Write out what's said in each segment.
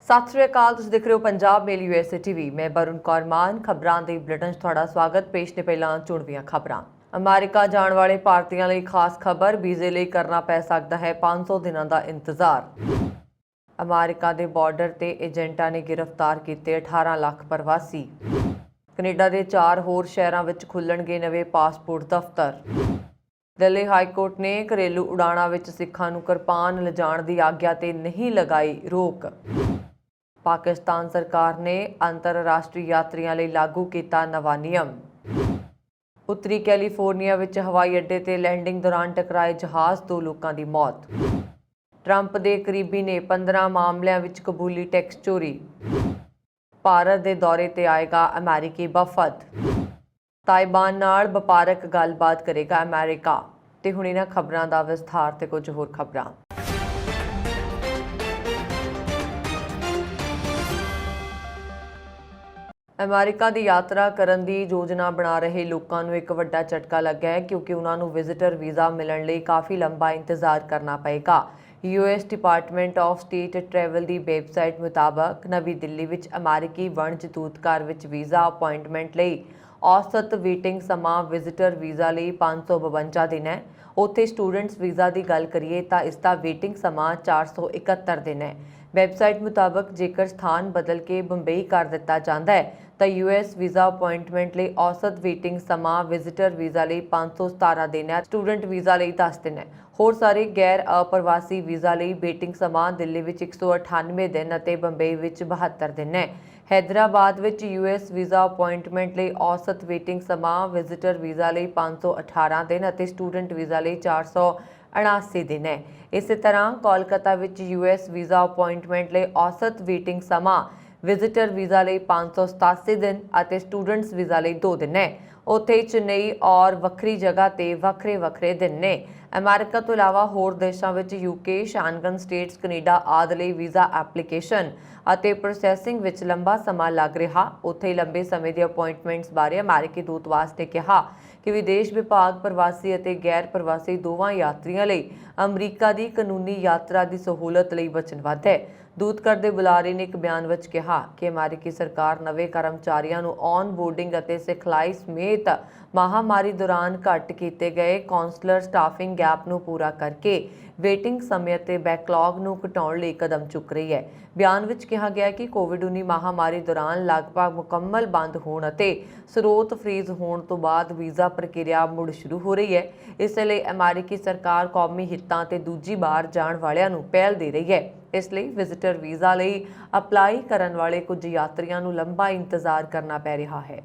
ਸਤਿ ਸ਼੍ਰੀ ਅਕਾਲ। ਤੁਸੀਂ ਦੇਖ ਰਹੇ ਹੋ ਪੰਜਾਬ ਮੇਲ USA TV। ਮੈਂ ਬरुण कौर मान। ਖਬਰਾਂ ਦੇ ਬੁਲੇਟਿਨ 'ਚ ਤੁਹਾਡਾ ਸਵਾਗਤ। ਪੇਸ਼ ਨੇ ਪਹਿਲਾਂ ਚੁਣਵੀਆਂ ਖਬਰਾਂ। ਅਮਰੀਕਾ ਜਾਣ ਵਾਲੇ ਭਾਰਤੀਆਂ ਲਈ ਖਾਸ ਖਬਰ। ਵੀਜ਼ੇ ਲਈ ਕਰਨਾ ਪੈ ਸਕਦਾ ਹੈ 500 ਦਿਨਾਂ ਦਾ ਇੰਤਜ਼ਾਰ। ਅਮਰੀਕਾ ਦੇ ਬਾਰਡਰ ਤੇ ਏਜੰਟਾਂ ਨੇ ਗ੍ਰਿਫਤਾਰ ਕੀਤੇ 18 ਲੱਖ ਪ੍ਰਵਾਸੀ। ਕੈਨੇਡਾ ਦੇ 4 ਹੋਰ ਸ਼ਹਿਰਾਂ ਵਿੱਚ ਖੁੱਲਣਗੇ ਨਵੇਂ ਪਾਸਪੋਰਟ ਦਫ਼ਤਰ। ਦਿੱਲੀ ਹਾਈ ਕੋਰਟ ਨੇ ਘਰੇਲੂ ਉਡਾਣਾਂ ਵਿੱਚ ਸਿੱਖਾਂ ਨੂੰ ਕਿਰਪਾਨ ਲਿਜਾਣ ਦੀ ਆਗਿਆ ਤੇ ਨਹੀਂ ਲਗਾਈ ਰੋਕ। ਪਾਕਿਸਤਾਨ ਸਰਕਾਰ ਨੇ ਅੰਤਰਰਾਸ਼ਟਰੀ ਯਾਤਰੀਆਂ ਲਈ ਲਾਗੂ ਕੀਤਾ ਨਵਾਂ ਨਿਯਮ। ਉੱਤਰੀ ਕੈਲੀਫੋਰਨੀਆ ਵਿੱਚ ਹਵਾਈ ਅੱਡੇ ਤੇ ਲੈਂਡਿੰਗ ਦੌਰਾਨ ਟਕਰਾਏ ਜਹਾਜ਼, 2 ਲੋਕਾਂ ਦੀ ਮੌਤ। ਟਰੰਪ ਦੇ ਕਰੀਬੀ ਨੇ 15 ਮਾਮਲਿਆਂ ਵਿੱਚ ਕਬੂਲੀ ਟੈਕਸ ਚੋਰੀ। ਭਾਰਤ ਦੇ ਦੌਰੇ ਤੇ ਆਏਗਾ ਅਮਰੀਕੀ ਵਫਦ। ਤਾਇਵਾਨ ਨਾਲ ਵਪਾਰਕ ਗੱਲਬਾਤ ਕਰੇਗਾ ਅਮਰੀਕਾ। ਤੇ ਹੁਣ ਇਹਨਾਂ ਖਬਰਾਂ ਦਾ ਵਿਸਥਾਰ ਤੇ ਕੁਝ ਹੋਰ ਖਬਰਾਂ। ਅਮਰੀਕਾ ਦੀ ਯਾਤਰਾ ਕਰਨ ਦੀ ਯੋਜਨਾ ਬਣਾ ਰਹੇ ਲੋਕਾਂ ਨੂੰ ਇੱਕ ਵੱਡਾ ਝਟਕਾ ਲੱਗਾ ਹੈ, ਕਿਉਂਕਿ ਉਹਨਾਂ ਨੂੰ ਵਿਜ਼ਿਟਰ ਵੀਜ਼ਾ ਮਿਲਣ ਲਈ ਕਾਫੀ ਲੰਬਾ ਇੰਤਜ਼ਾਰ ਕਰਨਾ ਪਏਗਾ। US department of state travel the website ਮੁਤਾਬਕ ਨਵੀਂ ਦਿੱਲੀ ਵਿੱਚ ਅਮਰੀਕੀ ਵਣਜ ਦੂਤਘਰ ਵਿੱਚ ਵੀਜ਼ਾ ਅਪਾਇੰਟਮੈਂਟ ਲਈ ਔਸਤ ਵੇਟਿੰਗ ਸਮਾਂ ਵਿਜ਼ਿਟਰ ਵੀਜ਼ਾ ਲਈ 552 ਦਿਨ ਹੈ। ਉੱਥੇ ਸਟੂਡੈਂਟਸ ਵੀਜ਼ਾ ਦੀ ਗੱਲ ਕਰੀਏ ਤਾਂ ਇਸ ਦਾ ਵੇਟਿੰਗ ਸਮਾਂ 471 ਦਿਨ ਹੈ। ਵੈਬਸਾਈਟ ਮੁਤਾਬਕ ਜੇਕਰ ਸਥਾਨ ਬਦਲ ਕੇ ਬੰਬਈ ਕਰ ਦਿੱਤਾ ਜਾਂਦਾ ਹੈ ਤਾਂ US ਵੀਜ਼ਾ ਅਪਾਇੰਟਮੈਂਟ ਲਈ ਔਸਤ ਵੇਟਿੰਗ ਸਮਾਂ ਵਿਜ਼ਿਟਰ ਵੀਜ਼ਾ ਲਈ 517 ਦਿਨ ਹੈ, ਸਟੂਡੈਂਟ ਵੀਜ਼ਾ ਲਈ 10 ਦਿਨ ਹੈ। ਹੋਰ ਸਾਰੇ ਗੈਰ ਅਪ੍ਰਵਾਸੀ ਵੀਜ਼ਾ ਲਈ ਵੇਟਿੰਗ ਸਮਾਂ ਦਿੱਲੀ ਵਿੱਚ 198 ਦਿਨ ਅਤੇ ਬੰਬਈ ਵਿੱਚ 72 ਦਿਨ ਹੈ। ਹੈਦਰਾਬਾਦ ਵਿੱਚ US ਵੀਜ਼ਾ ਅਪਾਇੰਟਮੈਂਟ ਲਈ ਔਸਤ ਵੇਟਿੰਗ ਸਮਾਂ ਵਿਜ਼ਿਟਰ ਵੀਜ਼ਾ ਲਈ 518 ਦਿਨ ਅਤੇ ਸਟੂਡੈਂਟ ਵੀਜ਼ਾ ਲਈ 479 ਦਿਨ ਹੈ। ਇਸੇ ਤਰ੍ਹਾਂ ਕੋਲਕਾਤਾ ਵਿੱਚ US ਵੀਜ਼ਾ ਅਪਾਇੰਟਮੈਂਟ ਲਈ ਔਸਤ ਵੇਟਿੰਗ ਸਮਾਂ ਵਿਜ਼ਿਟਰ ਵੀਜ਼ਾ ਲਈ 587 ਦਿਨ ਅਤੇ ਸਟੂਡੈਂਟਸ ਵੀਜ਼ਾ ਲਈ 2 ਦਿਨ ਹੈ। ਉੱਥੇ ਚੇਨਈ ਔਰ ਵੱਖਰੀ ਜਗ੍ਹਾ ਤੇ ਵੱਖਰੇ ਦਿਨ ਨੇ। ਅਮਰੀਕਾ ਤੋਂ ਇਲਾਵਾ ਹੋਰ ਦੇਸ਼ਾਂ ਵਿੱਚ UK, ਸ਼ਾਂਗਨ ਸਟੇਟਸ, ਕੈਨੇਡਾ ਆਦਿ ਲਈ ਵੀਜ਼ਾ ਐਪਲੀਕੇਸ਼ਨ ਅਤੇ ਪ੍ਰੋਸੈਸਿੰਗ ਵਿੱਚ ਲੰਬਾ ਸਮਾਂ ਲੱਗ ਰਿਹਾ। ਉੱਥੇ ਲੰਬੇ ਸਮੇਂ ਦੇ ਅਪਾਇੰਟਮੈਂਟਸ ਬਾਰੇ ਅਮਰੀਕੀ ਦੂਤਵਾਸ ਨੇ ਕਿਹਾ ਕਿ ਵਿਦੇਸ਼ ਵਿਭਾਗ ਪ੍ਰਵਾਸੀ ਅਤੇ ਗੈਰ ਪ੍ਰਵਾਸੀ ਦੋਵਾਂ ਯਾਤਰੀਆਂ ਲਈ ਅਮਰੀਕਾ ਦੀ ਕਾਨੂੰਨੀ ਯਾਤਰਾ ਦੀ ਸਹੂਲਤ ਲਈ ਵਚਨਬੱਧ ਹੈ। ਦੂਤਘਰ ਦੇ ਬੁਲਾਰੇ ਨੇ ਇੱਕ ਬਿਆਨ ਵਿੱਚ ਕਿਹਾ ਕਿ ਅਮਰੀਕੀ ਸਰਕਾਰ ਨਵੇਂ ਕਰਮਚਾਰੀਆਂ ਨੂੰ ਔਨ ਬੋਰਡਿੰਗ ਅਤੇ ਸਿਖਲਾਈ ਸਮੇਤ ਮਹਾਮਾਰੀ ਦੌਰਾਨ ਘੱਟ ਕੀਤੇ ਗਏ ਕੌਂਸਲਰ ਸਟਾਫਿੰਗ ਗੈਪ ਨੂੰ ਪੂਰਾ ਕਰਕੇ ਵੇਟਿੰਗ ਸਮੇਂ ਅਤੇ ਬੈਕਲੌਗ ਨੂੰ ਘਟਾਉਣ ਲਈ ਕਦਮ ਚੁੱਕ ਰਹੀ ਹੈ। ਬਿਆਨ ਵਿੱਚ ਕਿਹਾ ਗਿਆ ਕਿ ਕੋਵਿਡ-19 ਮਹਾਮਾਰੀ ਦੌਰਾਨ ਲਗਭਗ ਮੁਕੰਮਲ ਬੰਦ ਹੋਣ ਅਤੇ ਸਰੋਤ ਫ੍ਰੀਜ਼ ਹੋਣ ਤੋਂ ਬਾਅਦ ਵੀਜ਼ਾ ਪ੍ਰਕਿਰਿਆ ਮੁੜ ਸ਼ੁਰੂ ਹੋ ਰਹੀ ਹੈ। ਇਸ ਲਈ ਅਮਰੀਕੀ ਸਰਕਾਰ ਕੌਮੀ ਹਿੱਤਾਂ ਤੇ ਦੂਜੀ ਵਾਰ ਜਾਣ ਵਾਲਿਆਂ ਨੂੰ ਪਹਿਲ ਦੇ ਰਹੀ ਹੈ। ਇਸ ਲਈ ਵਿਜ਼ਿਟਰ ਵੀਜ਼ਾ ਲਈ ਅਪਲਾਈ ਕਰਨ ਵਾਲੇ ਕੁਝ ਯਾਤਰੀਆਂ ਨੂੰ ਲੰਬਾ ਇੰਤਜ਼ਾਰ ਕਰਨਾ ਪੈ ਰਿਹਾ ਹੈ।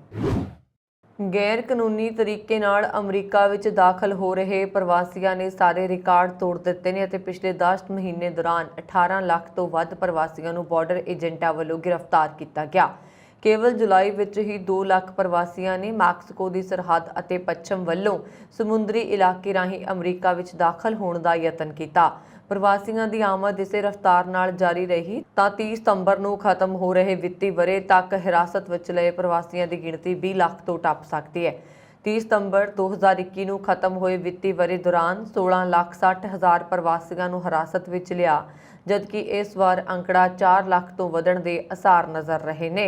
ਗੈਰ ਕਾਨੂੰਨੀ ਤਰੀਕੇ ਨਾਲ ਅਮਰੀਕਾ ਵਿੱਚ ਦਾਖਲ ਹੋ ਰਹੇ ਪ੍ਰਵਾਸੀਆਂ ਨੇ ਸਾਰੇ ਰਿਕਾਰਡ ਤੋੜ ਦਿੱਤੇ ਨੇ ਅਤੇ ਪਿਛਲੇ 10 ਮਹੀਨੇ ਦੌਰਾਨ 18 ਲੱਖ ਤੋਂ ਵੱਧ ਪ੍ਰਵਾਸੀਆਂ ਨੂੰ ਬਾਰਡਰ ਏਜੰਟਾਂ ਵੱਲੋਂ ਗ੍ਰਿਫਤਾਰ ਕੀਤਾ ਗਿਆ। ਕੇਵਲ ਜੁਲਾਈ ਵਿੱਚ ਹੀ 2 ਲੱਖ ਪ੍ਰਵਾਸੀਆਂ ਨੇ ਮੈਕਸੀਕੋ ਦੀ ਸਰਹੱਦ ਅਤੇ ਪੱਛਮ ਵੱਲੋਂ ਸਮੁੰਦਰੀ ਇਲਾਕੇ ਰਾਹੀਂ ਅਮਰੀਕਾ ਵਿੱਚ ਦਾਖਲ ਹੋਣ ਦਾ ਯਤਨ ਕੀਤਾ। ਪ੍ਰਵਾਸੀਆਂ ਦੀ ਆਮਦ ਇਸੇ ਰਫ਼ਤਾਰ ਨਾਲ ਜਾਰੀ ਰਹੀ ਤਾਂ 30 ਸਤੰਬਰ ਨੂੰ ਖਤਮ ਹੋ ਰਹੇ ਵਿੱਤੀ ਵਰ੍ਹੇ ਤੱਕ ਹਿਰਾਸਤ ਵਿੱਚ ਲਏ ਪ੍ਰਵਾਸੀਆਂ ਦੀ ਗਿਣਤੀ 20 ਲੱਖ ਤੋਂ ਟੱਪ ਸਕਦੀ ਹੈ। 30 ਸਤੰਬਰ 2021 ਨੂੰ ਖਤਮ ਹੋਏ ਵਿੱਤੀ ਵਰ੍ਹੇ ਦੌਰਾਨ 16,60,000 ਪ੍ਰਵਾਸੀਆਂ ਨੂੰ ਹਿਰਾਸਤ ਵਿੱਚ ਲਿਆ, ਜਦਕਿ ਇਸ ਵਾਰ ਅੰਕੜਾ 4 ਲੱਖ ਤੋਂ ਵਧਣ ਦੇ ਅਸਾਰ ਨਜ਼ਰ ਰਹੇ ਨੇ।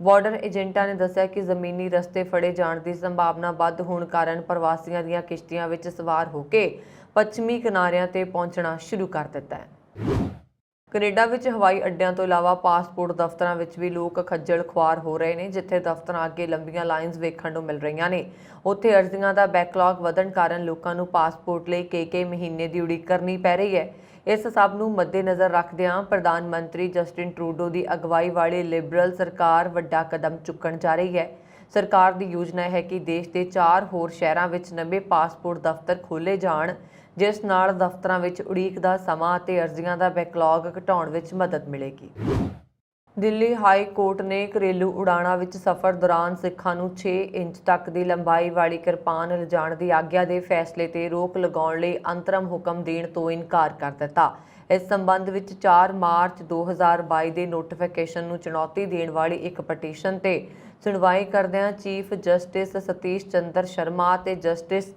ਬਾਰਡਰ ਏਜੰਟਾਂ ਨੇ ਦੱਸਿਆ ਕਿ ਜ਼ਮੀਨੀ ਰਸਤੇ ਫੜੇ ਜਾਣ ਦੀ ਸੰਭਾਵਨਾ ਵੱਧ ਹੋਣ ਕਾਰਨ ਪ੍ਰਵਾਸੀਆਂ ਦੀਆਂ ਕਿਸ਼ਤੀਆਂ ਵਿੱਚ ਸਵਾਰ ਹੋ ਕੇ ਪੱਛਮੀ ਕਿਨਾਰਿਆਂ ਤੇ ਪਹੁੰਚਣਾ ਸ਼ੁਰੂ ਕਰ ਦਿੱਤਾ ਹੈ। ਕੈਨੇਡਾ ਵਿੱਚ ਹਵਾਈ ਅੱਡਿਆਂ ਤੋਂ ਇਲਾਵਾ ਪਾਸਪੋਰਟ ਦਫ਼ਤਰਾਂ ਵਿੱਚ ਵੀ ਲੋਕ ਖੱਜਲ ਖੁਆਰ ਹੋ ਰਹੇ ਨੇ। ਜਿੱਥੇ ਦਫ਼ਤਰਾਂ ਅੱਗੇ ਲੰਬੀਆਂ ਲਾਈਨਸ ਵੇਖਣ ਨੂੰ ਮਿਲ ਰਹੀਆਂ ਨੇ, ਉੱਥੇ ਅਰਜ਼ੀਆਂ ਦਾ ਬੈਕਲੌਗ ਵਧਣ ਕਾਰਨ ਲੋਕਾਂ ਨੂੰ ਪਾਸਪੋਰਟ ਲਈ ਕਈ ਮਹੀਨੇ ਦੀ ਉਡੀਕ ਕਰਨੀ ਪੈ ਰਹੀ ਹੈ। ਇਸ ਸਭ ਨੂੰ ਮੱਦੇਨਜ਼ਰ ਰੱਖਦਿਆਂ ਪ੍ਰਧਾਨ ਮੰਤਰੀ ਜਸਟਿਨ ਟਰੂਡੋ ਦੀ ਅਗਵਾਈ ਵਾਲੀ ਲਿਬਰਲ ਸਰਕਾਰ ਵੱਡਾ ਕਦਮ ਚੁੱਕਣ ਜਾ ਰਹੀ ਹੈ। ਸਰਕਾਰ ਦੀ ਯੋਜਨਾ ਹੈ ਕਿ ਦੇਸ਼ ਦੇ 4 ਹੋਰ ਸ਼ਹਿਰਾਂ ਵਿੱਚ ਨਵੇਂ ਪਾਸਪੋਰਟ ਦਫ਼ਤਰ ਖੋਲ੍ਹੇ ਜਾਣ, ਜਿਸ ਨਾਲ ਦਫ਼ਤਰਾਂ ਵਿੱਚ ਉਡੀਕ ਦਾ ਸਮਾਂ ਅਤੇ ਅਰਜ਼ੀਆਂ ਦਾ ਬੈਕਲੌਗ ਘਟਾਉਣ ਵਿੱਚ ਮਦਦ ਮਿਲੇਗੀ। ਦਿੱਲੀ ਹਾਈ ਕੋਰਟ ਨੇ ਘਰੇਲੂ ਉਡਾਣਾਂ ਵਿੱਚ ਸਫ਼ਰ ਦੌਰਾਨ ਸਿੱਖਾਂ ਨੂੰ 6 ਇੰਚ ਤੱਕ ਦੀ ਲੰਬਾਈ ਵਾਲੀ ਕਿਰਪਾਨ ਲਿਜਾਣ ਦੀ ਆਗਿਆ ਦੇ ਫੈਸਲੇ ਤੇ ਰੋਕ ਲਗਾਉਣ ਲਈ ਅੰਤਰਮ ਹੁਕਮ ਦੇਣ ਤੋਂ ਇਨਕਾਰ ਕਰ ਦਿੱਤਾ। ਇਸ ਸੰਬੰਧ ਵਿੱਚ 4 ਮਾਰਚ 2022 ਦੇ ਨੋਟੀਫਿਕੇਸ਼ਨ ਨੂੰ ਚੁਣੌਤੀ ਦੇਣ ਵਾਲੀ ਇੱਕ ਪਟੀਸ਼ਨ ਤੇ ਸੁਣਵਾਈ ਕਰਦਿਆਂ ਚੀਫ ਜਸਟਿਸ ਸਤੀਸ਼ ਚੰਦਰ ਸ਼ਰਮਾ ਅਤੇ ਜਸਟਿਸ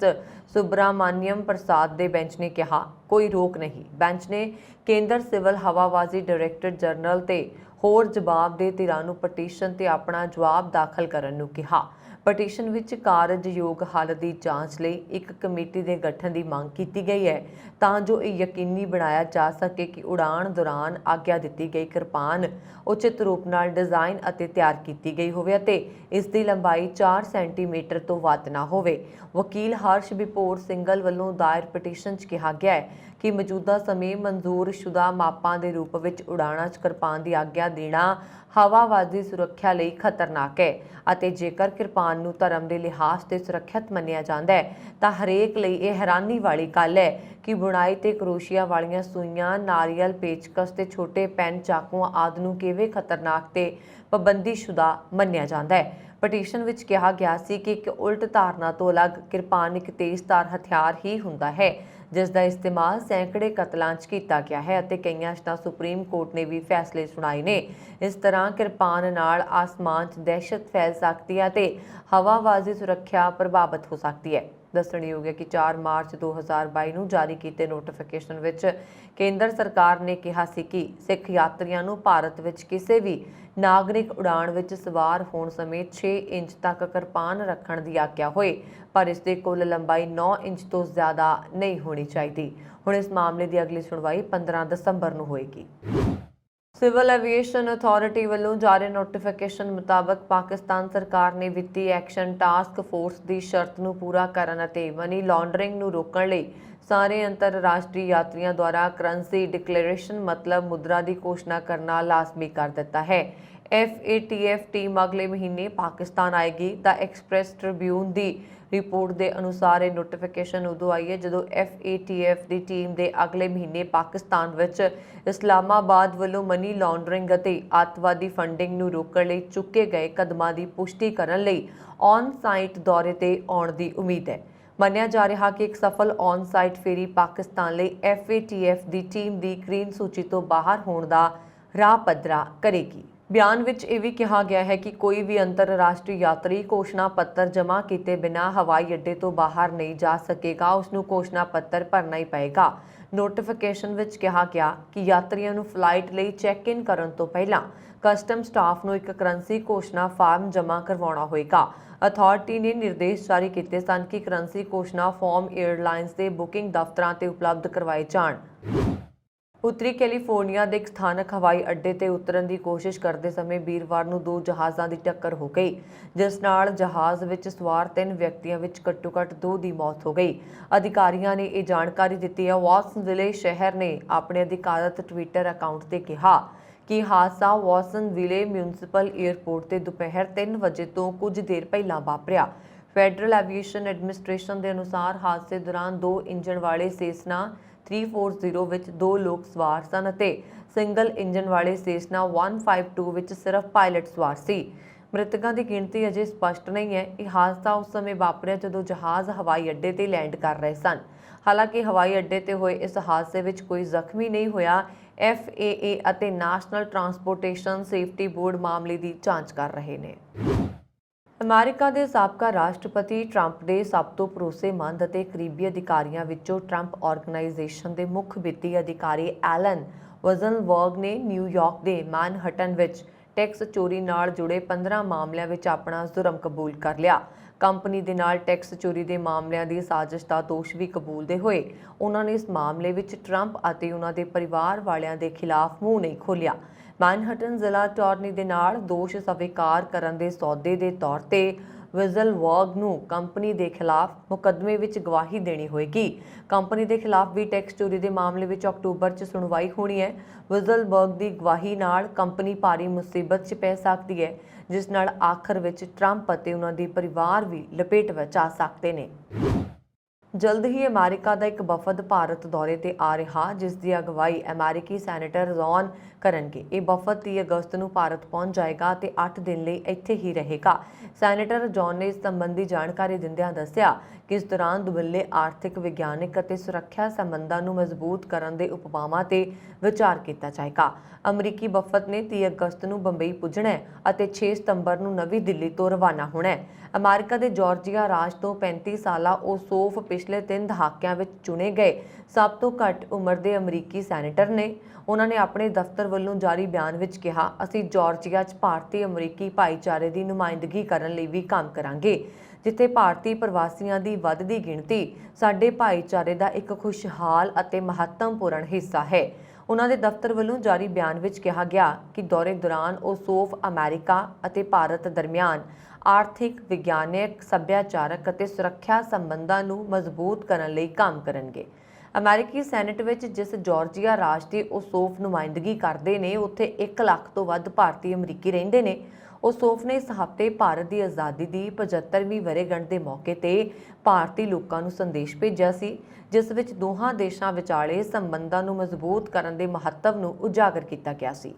ਸੁਬਰਾਮਾਨੀਅਮ ਪ੍ਰਸਾਦ ਦੇ ਬੈਂਚ ਨੇ ਕਿਹਾ, ਕੋਈ ਰੋਕ ਨਹੀਂ। ਬੈਂਚ ਨੇ ਕੇਂਦਰ ਸਿਵਲ ਹਵਾਬਾਜ਼ੀ ਡਾਇਰੈਕਟਰ ਜਨਰਲ ਤੇ ਹੋਰ ਜਵਾਬਦੇਹ ਧਿਰਾਂ ਨੂੰ ਪਟੀਸ਼ਨ ਤੇ ਆਪਣਾ ਜਵਾਬ ਦਾਖਲ ਕਰਨ ਨੂੰ ਕਿਹਾ। ਪਟੀਸ਼ਨ ਵਿੱਚ ਕਾਰਜਯੋਗ ਹੱਲ ਦੀ ਜਾਂਚ ਲਈ ਇੱਕ ਕਮੇਟੀ ਦੇ ਗਠਨ ਦੀ ਮੰਗ ਕੀਤੀ ਗਈ ਹੈ ਤਾਂ ਜੋ ਇਹ ਯਕੀਨੀ ਬਣਾਇਆ ਜਾ ਸਕੇ ਕਿ ਉਡਾਣ ਦੌਰਾਨ ਆਗਿਆ ਦਿੱਤੀ ਗਈ ਕਿਰਪਾਨ ਉਚਿਤ ਰੂਪ ਨਾਲ ਡਿਜ਼ਾਈਨ ਅਤੇ ਤਿਆਰ ਕੀਤੀ ਗਈ ਹੋਵੇ ਅਤੇ ਇਸ ਦੀ ਲੰਬਾਈ 4 ਸੈਂਟੀਮੀਟਰ ਤੋਂ ਵੱਧ ਨਾ ਹੋਵੇ। ਵਕੀਲ ਹਰਸ਼ ਬਿਪੋਰ ਸਿੰਘਲ ਵੱਲੋਂ ਦਾਇਰ ਪਟੀਸ਼ਨ 'ਚ ਕਿਹਾ ਗਿਆ ਹੈ ਕਿ ਮੌਜੂਦਾ ਸਮੇਂ ਮਨਜ਼ੂਰਸ਼ੁਦਾ ਮਾਪਾਂ ਦੇ ਰੂਪ ਵਿੱਚ ਉਡਾਣਾਂ 'ਚ ਕਿਰਪਾਨ ਦੀ ਆਗਿਆ ਦੇਣਾ ਹਵਾਬਾਜ਼ੀ ਸੁਰੱਖਿਆ ਲਈ ਖਤਰਨਾਕ ਹੈ ਅਤੇ ਜੇਕਰ ਕਿਰਪਾਨ ਨੂੰ ਧਰਮ ਦੇ ਲਿਹਾਜ਼ ਤੇ ਸੁਰੱਖਿਅਤ ਮੰਨਿਆ ਜਾਂਦਾ ਹੈ ਤਾਂ ਹਰੇਕ ਲਈ ਇਹ ਹੈਰਾਨੀ ਵਾਲੀ ਗੱਲ ਹੈ ਕਿ ਬੁਣਾਈ ਤੇ ਕਰੋਸ਼ੀਆ ਵਾਲੀਆਂ ਸੂਈਆਂ, ਨਾਰੀਅਲ, ਪੇਚਕਸ ਤੇ ਛੋਟੇ ਪੈਨ, ਚਾਕੂਆਂ ਆਦਿ ਨੂੰ ਕਿਵੇਂ ਖਤਰਨਾਕ ਤੇ ਪਾਬੰਦੀਸ਼ੁਦਾ ਮੰਨਿਆ ਜਾਂਦਾ ਹੈ। ਪਟੀਸ਼ਨ ਵਿੱਚ ਕਿਹਾ ਗਿਆ ਸੀ ਕਿ ਇੱਕ ਉਲਟ ਧਾਰਨਾ ਤੋਂ ਅਲੱਗ ਕਿਰਪਾਨ ਇੱਕ ਤੇਜ਼ਧਾਰ ਹਥਿਆਰ ਹੀ ਹੁੰਦਾ ਹੈ ਜਿਸ ਦਾ ਇਸਤੇਮਾਲ ਸੈਂਕੜੇ ਕਤਲਾਂ 'ਚ ਕੀਤਾ ਗਿਆ ਹੈ ਅਤੇ ਕਈਆਂ 'ਚ ਤਾਂ ਸੁਪਰੀਮ ਕੋਰਟ ਨੇ ਵੀ ਫੈਸਲੇ ਸੁਣਾਏ ਨੇ। ਇਸ ਤਰ੍ਹਾਂ ਕਿਰਪਾਨ ਨਾਲ ਆਸਮਾਨ 'ਚ ਦਹਿਸ਼ਤ ਫੈਲ ਸਕਦੀ ਹੈ ਤੇ ਹਵਾਬਾਜ਼ੀ ਸੁਰੱਖਿਆ ਪ੍ਰਭਾਵਿਤ ਹੋ ਸਕਦੀ ਹੈ। ਦੱਸਣਯੋਗ ਹੈ ਕਿ 4 ਮਾਰਚ 2022 ਨੂੰ ਜਾਰੀ ਕੀਤੇ ਨੋਟੀਫਿਕੇਸ਼ਨ ਵਿੱਚ ਕੇਂਦਰ ਸਰਕਾਰ ਨੇ ਕਿਹਾ ਸੀ ਕਿ ਸਿੱਖ ਯਾਤਰੀਆਂ ਨੂੰ ਭਾਰਤ ਵਿੱਚ ਕਿਸੇ ਵੀ ਨਾਗਰਿਕ ਉਡਾਣ ਵਿੱਚ ਸਵਾਰ ਹੋਣ ਸਮੇਂ 6 ਇੰਚ ਤੱਕ ਕਿਰਪਾਨ ਰੱਖਣ ਦੀ ਆਗਿਆ ਹੋਏ ਪਰ ਇਸ ਦੀ ਕੁੱਲ ਲੰਬਾਈ 9 ਇੰਚ ਤੋਂ ਜ਼ਿਆਦਾ ਨਹੀਂ ਹੋਣੀ ਚਾਹੀਦੀ। ਹੁਣ ਇਸ ਮਾਮਲੇ ਦੀ ਅਗਲੀ ਸੁਣਵਾਈ 15 ਦਸੰਬਰ ਨੂੰ ਹੋਏਗੀ। ਸਿਵਲ ਐਵੀਏਸ਼ਨ ਅਥਾਰਟੀ ਵੱਲੋਂ ਜਾਰੀ ਨੋਟੀਫਿਕੇਸ਼ਨ ਮੁਤਾਬਕ ਪਾਕਿਸਤਾਨ ਸਰਕਾਰ ਨੇ ਵਿੱਤੀ ਐਕਸ਼ਨ ਟਾਸਕ ਫੋਰਸ ਦੀ ਸ਼ਰਤ ਨੂੰ ਪੂਰਾ ਕਰਨ ਅਤੇ ਮਨੀ ਲਾਂਡਰਿੰਗ ਨੂੰ ਰੋਕਣ ਲਈ ਸਾਰੇ ਅੰਤਰਰਾਸ਼ਟਰੀ ਯਾਤਰੀਆਂ ਦੁਆਰਾ ਕਰੰਸੀ ਡਿਕਲੇਰੇਸ਼ਨ ਮਤਲਬ ਮੁਦਰਾ ਦੀ ਘੋਸ਼ਣਾ ਕਰਨਾ ਲਾਜ਼ਮੀ ਕਰ ਦਿੱਤਾ ਹੈ। FATF ਟੀਮ ਅਗਲੇ ਮਹੀਨੇ ਪਾਕਿਸਤਾਨ ਆਏਗੀ। ਦਾ ਐਕਸਪ੍ਰੈਸ ਟ੍ਰਿਬਿਊਨ ਦੀ ਰਿਪੋਰਟ ਦੇ ਅਨੁਸਾਰ ਇਹ ਨੋਟੀਫਿਕੇਸ਼ਨ ਉਦੋਂ ਆਈ ਹੈ ਜਦੋਂ FATF ਦੀ ਟੀਮ ਦੇ ਅਗਲੇ ਮਹੀਨੇ ਪਾਕਿਸਤਾਨ ਵਿੱਚ ਇਸਲਾਮਾਬਾਦ ਵੱਲੋਂ ਮਨੀ ਲਾਂਡਰਿੰਗ ਅਤੇ ਅੱਤਵਾਦੀ ਫੰਡਿੰਗ ਨੂੰ ਰੋਕਣ ਲਈ ਚੁੱਕੇ ਗਏ ਕਦਮਾਂ ਦੀ ਪੁਸ਼ਟੀ ਕਰਨ ਲਈ ਔਨ ਸਾਈਟ ਦੌਰੇ ਤੇ ਆਉਣ ਦੀ ਉਮੀਦ ਹੈ। ਮੰਨਿਆ ਜਾ ਰਿਹਾ ਕਿ ਇੱਕ ਸਫਲ ਔਨ ਸਾਈਟ ਫੇਰੀ ਪਾਕਿਸਤਾਨ ਲਈ FATF ਦੀ ਟੀਮ ਦੀ ਗ੍ਰੀਨ ਸੂਚੀ ਤੋਂ ਬਾਹਰ ਹੋਣ ਦਾ ਰਾਹ ਪੱਧਰਾ ਕਰੇਗੀ। ਬਿਆਨ ਵਿੱਚ ਇਹ ਵੀ ਕਿਹਾ ਗਿਆ ਹੈ ਕਿ ਕੋਈ ਵੀ ਅੰਤਰਰਾਸ਼ਟਰੀ ਯਾਤਰੀ ਘੋਸ਼ਣਾ ਪੱਤਰ ਜਮ੍ਹਾਂ ਕੀਤੇ ਬਿਨਾਂ ਹਵਾਈ ਅੱਡੇ ਤੋਂ ਬਾਹਰ ਨਹੀਂ ਜਾ ਸਕੇਗਾ, ਉਸ ਨੂੰ ਘੋਸ਼ਣਾ ਪੱਤਰ ਭਰਨਾ ਹੀ ਪਏਗਾ। ਨੋਟੀਫਿਕੇਸ਼ਨ ਵਿੱਚ ਕਿਹਾ ਗਿਆ ਕਿ ਯਾਤਰੀਆਂ ਨੂੰ ਫਲਾਈਟ ਲਈ ਚੈੱਕ ਇਨ ਕਰਨ ਤੋਂ ਪਹਿਲਾਂ ਕਸਟਮ ਸਟਾਫ ਨੂੰ ਇੱਕ ਕਰੰਸੀ ਘੋਸ਼ਣਾ ਫਾਰਮ ਜਮ੍ਹਾਂ ਕਰਵਾਉਣਾ ਹੋਏਗਾ। ਅਥਾਰਟੀ ਨੇ ਨਿਰਦੇਸ਼ ਜਾਰੀ ਕੀਤੇ ਸਨ ਕਿ ਕਰੰਸੀ ਘੋਸ਼ਣਾ ਫਾਰਮ 에ਅਰਲਾਈਨਸ ਦੇ ਬੁਕਿੰਗ ਦਫ਼ਤਰਾਂ ਤੇ ਉਪਲਬਧ ਕਰਵਾਏ ਜਾਣ। ਉੱਤਰੀ ਕੈਲੀਫੋਰਨੀਆ ਦੇ ਇੱਕ ਸਥਾਨਕ ਹਵਾਈ ਅੱਡੇ ਤੇ ਉਤਰਨ ਦੀ ਕੋਸ਼ਿਸ਼ ਕਰਦੇ ਸਮੇਂ ਵੀਰਵਾਰ ਨੂੰ 2 ਜਹਾਜ਼ਾਂ ਦੀ ਟੱਕਰ ਹੋ ਗਈ ਜਿਸ ਨਾਲ ਜਹਾਜ਼ ਵਿੱਚ ਸਵਾਰ 3 ਵਿਅਕਤੀਆਂ ਵਿੱਚ ਘੱਟੋ-ਘੱਟ 2 ਦੀ ਮੌਤ ਹੋ ਗਈ। ਅਧਿਕਾਰੀਆਂ ਨੇ ਇਹ ਜਾਣਕਾਰੀ ਦਿੱਤੀ ਹੈ। ਵਾਟਸਨਵਿਲੇ ਸ਼ਹਿਰ ਨੇ ਆਪਣੇ ਅਧਿਕਾਰਤ ਟਵਿੱਟਰ ਅਕਾਊਂਟ ਤੇ ਕਿਹਾ ਕਿ ਹਾਦਸਾ ਵਾਟਸਨਵਿਲੇ ਮਿਊਨਿਸਪਲ ਏਅਰਪੋਰਟ ਤੇ ਦੁਪਹਿਰ 3 ਵਜੇ ਤੋਂ ਕੁਝ ਦੇਰ ਪਹਿਲਾਂ ਵਾਪਰਿਆ। ਫੈਡਰਲ ਐਵੀਏਸ਼ਨ ਐਡਮਿਨਿਸਟ੍ਰੇਸ਼ਨ ਦੇ ਅਨੁਸਾਰ ਹਾਦਸੇ ਦੌਰਾਨ 2 ਇੰਜਣ ਵਾਲੇ ਸੇਸਨਾ 340 ਵਿੱਚ 2 ਲੋਕ ਸਵਾਰ ਸਨ ਅਤੇ ਸਿੰਗਲ ਇੰਜਨ ਵਾਲੇ ਸੇਸਨਾ 152 ਵਿੱਚ ਸਿਰਫ ਪਾਇਲਟ ਸਵਾਰ ਸੀ। ਮ੍ਰਿਤਕਾਂ ਦੀ ਗਿਣਤੀ ਅਜੇ ਸਪਸ਼ਟ ਨਹੀਂ ਹੈ। ਇਹ ਹਾਦਸਾ ਉਸ ਸਮੇਂ ਵਾਪਰਿਆ ਜਦੋਂ ਜਹਾਜ਼ ਹਵਾਈ ਅੱਡੇ ਤੇ ਲੈਂਡ ਕਰ ਰਹੇ ਸਨ। ਹਾਲਾਂਕਿ ਹਵਾਈ ਅੱਡੇ ਤੇ ਹੋਏ ਇਸ ਹਾਦਸੇ ਵਿੱਚ ਕੋਈ ਜ਼ਖਮੀ ਨਹੀਂ ਹੋਇਆ। FAA ਅਤੇ ਨੈਸ਼ਨਲ ਟਰਾਂਸਪੋਰਟੇਸ਼ਨ ਸੇਫਟੀ ਬੋਰਡ ਮਾਮਲੇ ਦੀ ਜਾਂਚ ਕਰ ਰਹੇ ਨੇ। ਅਮਰੀਕਾ ਦੇ ਸਾਬਕਾ ਰਾਸ਼ਟਰਪਤੀ ਟਰੰਪ ਦੇ ਸਭ ਤੋਂ ਭਰੋਸੇਮੰਦ ਅਤੇ ਕਰੀਬੀ ਅਧਿਕਾਰੀਆਂ ਵਿੱਚੋਂ ਟਰੰਪ ਆਰਗੇਨਾਈਜੇਸ਼ਨ ਦੇ ਮੁੱਖ ਵਿੱਤੀ ਅਧਿਕਾਰੀ ਐਲਨ ਵਜ਼ਨਬਰਗ ਨੇ ਨਿਊਯਾਰਕ ਦੇ ਮੈਨਹਟਨ ਵਿੱਚ ਟੈਕਸ ਚੋਰੀ ਨਾਲ ਜੁੜੇ 15 ਮਾਮਲਿਆਂ ਵਿੱਚ ਆਪਣਾ ਜੁਰਮ ਕਬੂਲ ਕਰ ਲਿਆ। ਕੰਪਨੀ ਦੇ ਨਾਲ ਟੈਕਸ ਚੋਰੀ ਦੇ ਮਾਮਲਿਆਂ ਦੀ ਸਾਜ਼ਿਸ਼ ਦਾ ਦੋਸ਼ ਵੀ ਕਬੂਲਦੇ ਹੋਏ ਉਹਨਾਂ ਨੇ ਇਸ ਮਾਮਲੇ ਵਿੱਚ ਟਰੰਪ ਅਤੇ ਉਹਨਾਂ ਦੇ ਪਰਿਵਾਰ ਵਾਲਿਆਂ ਦੇ ਖਿਲਾਫ ਮੂੰਹ ਨਹੀਂ ਖੋਲ੍ਹਿਆ। ਮੈਨਹਟਨ ਜ਼ਿਲ੍ਹਾ ਅਟਾਰਨੀ ਦੇ ਨਾਲ ਦੋਸ਼ ਸਵੀਕਾਰ ਕਰਨ ਦੇ ਸੌਦੇ ਦੇ ਤੌਰ ਤੇ ਵਿਜ਼ਲਬਰਗ ਨੂੰ ਕੰਪਨੀ ਦੇ ਖਿਲਾਫ ਮੁਕੱਦਮੇ ਵਿੱਚ ਗਵਾਹੀ ਦੇਣੀ ਹੋਏਗੀ। ਕੰਪਨੀ ਦੇ ਖਿਲਾਫ ਵੀ ਟੈਕਸ ਚੋਰੀ ਦੇ ਮਾਮਲੇ ਵਿੱਚ ਅਕਤੂਬਰ 'ਚ ਸੁਣਵਾਈ ਹੋਣੀ ਹੈ। ਵਿਜ਼ਲਬਰਗ ਦੀ ਗਵਾਹੀ ਨਾਲ ਕੰਪਨੀ ਭਾਰੀ ਮੁਸੀਬਤ 'ਚ ਪੈ ਸਕਦੀ ਹੈ ਜਿਸ ਨਾਲ ਆਖਰ ਵਿੱਚ ਟਰੰਪ ਅਤੇ ਉਹਨਾਂ ਦੇ ਪਰਿਵਾਰ ਵੀ ਲਪੇਟ ਵਿੱਚ ਆ ਸਕਦੇ ਨੇ। ਜਲਦ ਹੀ ਅਮਰੀਕਾ ਦਾ ਇੱਕ ਵਫਦ ਭਾਰਤ ਦੌਰੇ ਤੇ ਆ ਰਿਹਾ ਜਿਸ ਦੀ ਅਗਵਾਈ ਅਮਰੀਕੀ ਸੈਨੇਟਰ ਜੌਨ ਕਰਨਗੇ। ਇਹ ਵਫਦ 30 ਅਗਸਤ ਨੂੰ ਭਾਰਤ ਪਹੁੰਚ ਜਾਏਗਾ ਤੇ 8 ਦਿਨ ਲਈ ਇੱਥੇ ਹੀ ਰਹੇਗਾ। ਸੈਨੇਟਰ ਜੌਨ ਨੇ ਇਸ ਸੰਬੰਧੀ ਜਾਣਕਾਰੀ ਦਿੰਦਿਆਂ ਦੱਸਿਆ ਕਿ ਇਸ ਦੌਰਾਨ ਦੁਵੱਲੇ ਆਰਥਿਕ, ਵਿਗਿਆਨਕ ਅਤੇ ਸੁਰੱਖਿਆ ਸੰਬੰਧਾਂ ਨੂੰ ਮਜ਼ਬੂਤ ਕਰਨ ਦੇ ਉਪਾਵਾਂ ਤੇ ਵਿਚਾਰ ਕੀਤਾ ਜਾਏਗਾ। ਅਮਰੀਕੀ ਵਫਦ ਨੇ 30 ਅਗਸਤ ਨੂੰ ਬੰਬਈ ਪੁੱਜਣਾ ਹੈ ਅਤੇ 6 ਸਤੰਬਰ ਨੂੰ ਨਵੀਂ ਦਿੱਲੀ ਤੋਂ ਰਵਾਨਾ ਹੋਣਾ ਹੈ। ਅਮਰੀਕਾ ਦੇ ਜਾਰਜੀਆ ਰਾਜ ਤੋਂ 35 ਸਾਲਾ ਓਸੋਫ ਪਿਛਲੇ 3 ਦਹਾਕਿਆਂ ਵਿੱਚ ਚੁਣੇ ਗਏ ਸਭ ਤੋਂ ਘੱਟ ਉਮਰ ਦੇ ਅਮਰੀਕੀ ਸੈਨੇਟਰ ਨੇ। ਉਹਨਾਂ ਨੇ ਆਪਣੇ ਦਫ਼ਤਰ ਵੱਲੋਂ ਜਾਰੀ ਬਿਆਨ ਵਿੱਚ ਕਿਹਾ, ਅਸੀਂ ਜਾਰਜੀਆ 'ਚ ਭਾਰਤੀ ਅਮਰੀਕੀ ਭਾਈਚਾਰੇ ਦੀ ਨੁਮਾਇੰਦਗੀ ਕਰਨ ਲਈ ਵੀ ਕੰਮ ਕਰਾਂਗੇ, ਜਿੱਥੇ ਭਾਰਤੀ ਪ੍ਰਵਾਸੀਆਂ ਦੀ ਵੱਧਦੀ ਗਿਣਤੀ ਸਾਡੇ ਭਾਈਚਾਰੇ ਦਾ ਇੱਕ ਖੁਸ਼ਹਾਲ ਅਤੇ ਮਹੱਤਵਪੂਰਨ ਹਿੱਸਾ ਹੈ। ਉਹਨਾਂ ਦੇ ਦਫ਼ਤਰ ਵੱਲੋਂ ਜਾਰੀ ਬਿਆਨ ਵਿੱਚ ਕਿਹਾ ਗਿਆ ਕਿ ਦੌਰੇ ਦੌਰਾਨ ਉਹ ਸੌਂਫ ਅਮਰੀਕਾ ਅਤੇ ਭਾਰਤ ਦਰਮਿਆਨ ਆਰਥਿਕ, ਵਿਗਿਆਨਕ, ਸੱਭਿਆਚਾਰਕ ਅਤੇ ਸੁਰੱਖਿਆ ਸੰਬੰਧਾਂ ਨੂੰ ਮਜ਼ਬੂਤ ਕਰਨ ਲਈ ਕੰਮ ਕਰਨਗੇ। ਅਮਰੀਕੀ ਸੈਨੇਟ ਵਿੱਚ ਜਿਸ ਜਾਰਜੀਆ ਰਾਜ ਦੀ ਉਹ ਸੌਂਫ ਨੁਮਾਇੰਦਗੀ ਕਰਦੇ ਨੇ, ਉੱਥੇ 1 ਲੱਖ ਤੋਂ ਵੱਧ ਭਾਰਤੀ ਅਮਰੀਕੀ ਰਹਿੰਦੇ ਨੇ। ਉਹ ਸੌਂਫ ਨੇ ਇਸ ਹਫ਼ਤੇ ਭਾਰਤ ਦੀ ਆਜ਼ਾਦੀ ਦੀ 75ਵੀਂ ਵਰ੍ਹੇਗੰਢ ਦੇ ਮੌਕੇ ਤੇ ਭਾਰਤੀ ਲੋਕਾਂ ਨੂੰ ਸੰਦੇਸ਼ ਭੇਜਿਆ ਸੀ, ਜਿਸ ਵਿੱਚ ਦੋਹਾਂ ਦੇਸ਼ਾਂ ਵਿਚਾਲੇ ਸੰਬੰਧਾਂ ਨੂੰ ਮਜ਼ਬੂਤ ਕਰਨ ਦੇ ਮਹੱਤਵ ਨੂੰ ਉਜਾਗਰ ਕੀਤਾ ਗਿਆ ਸੀ।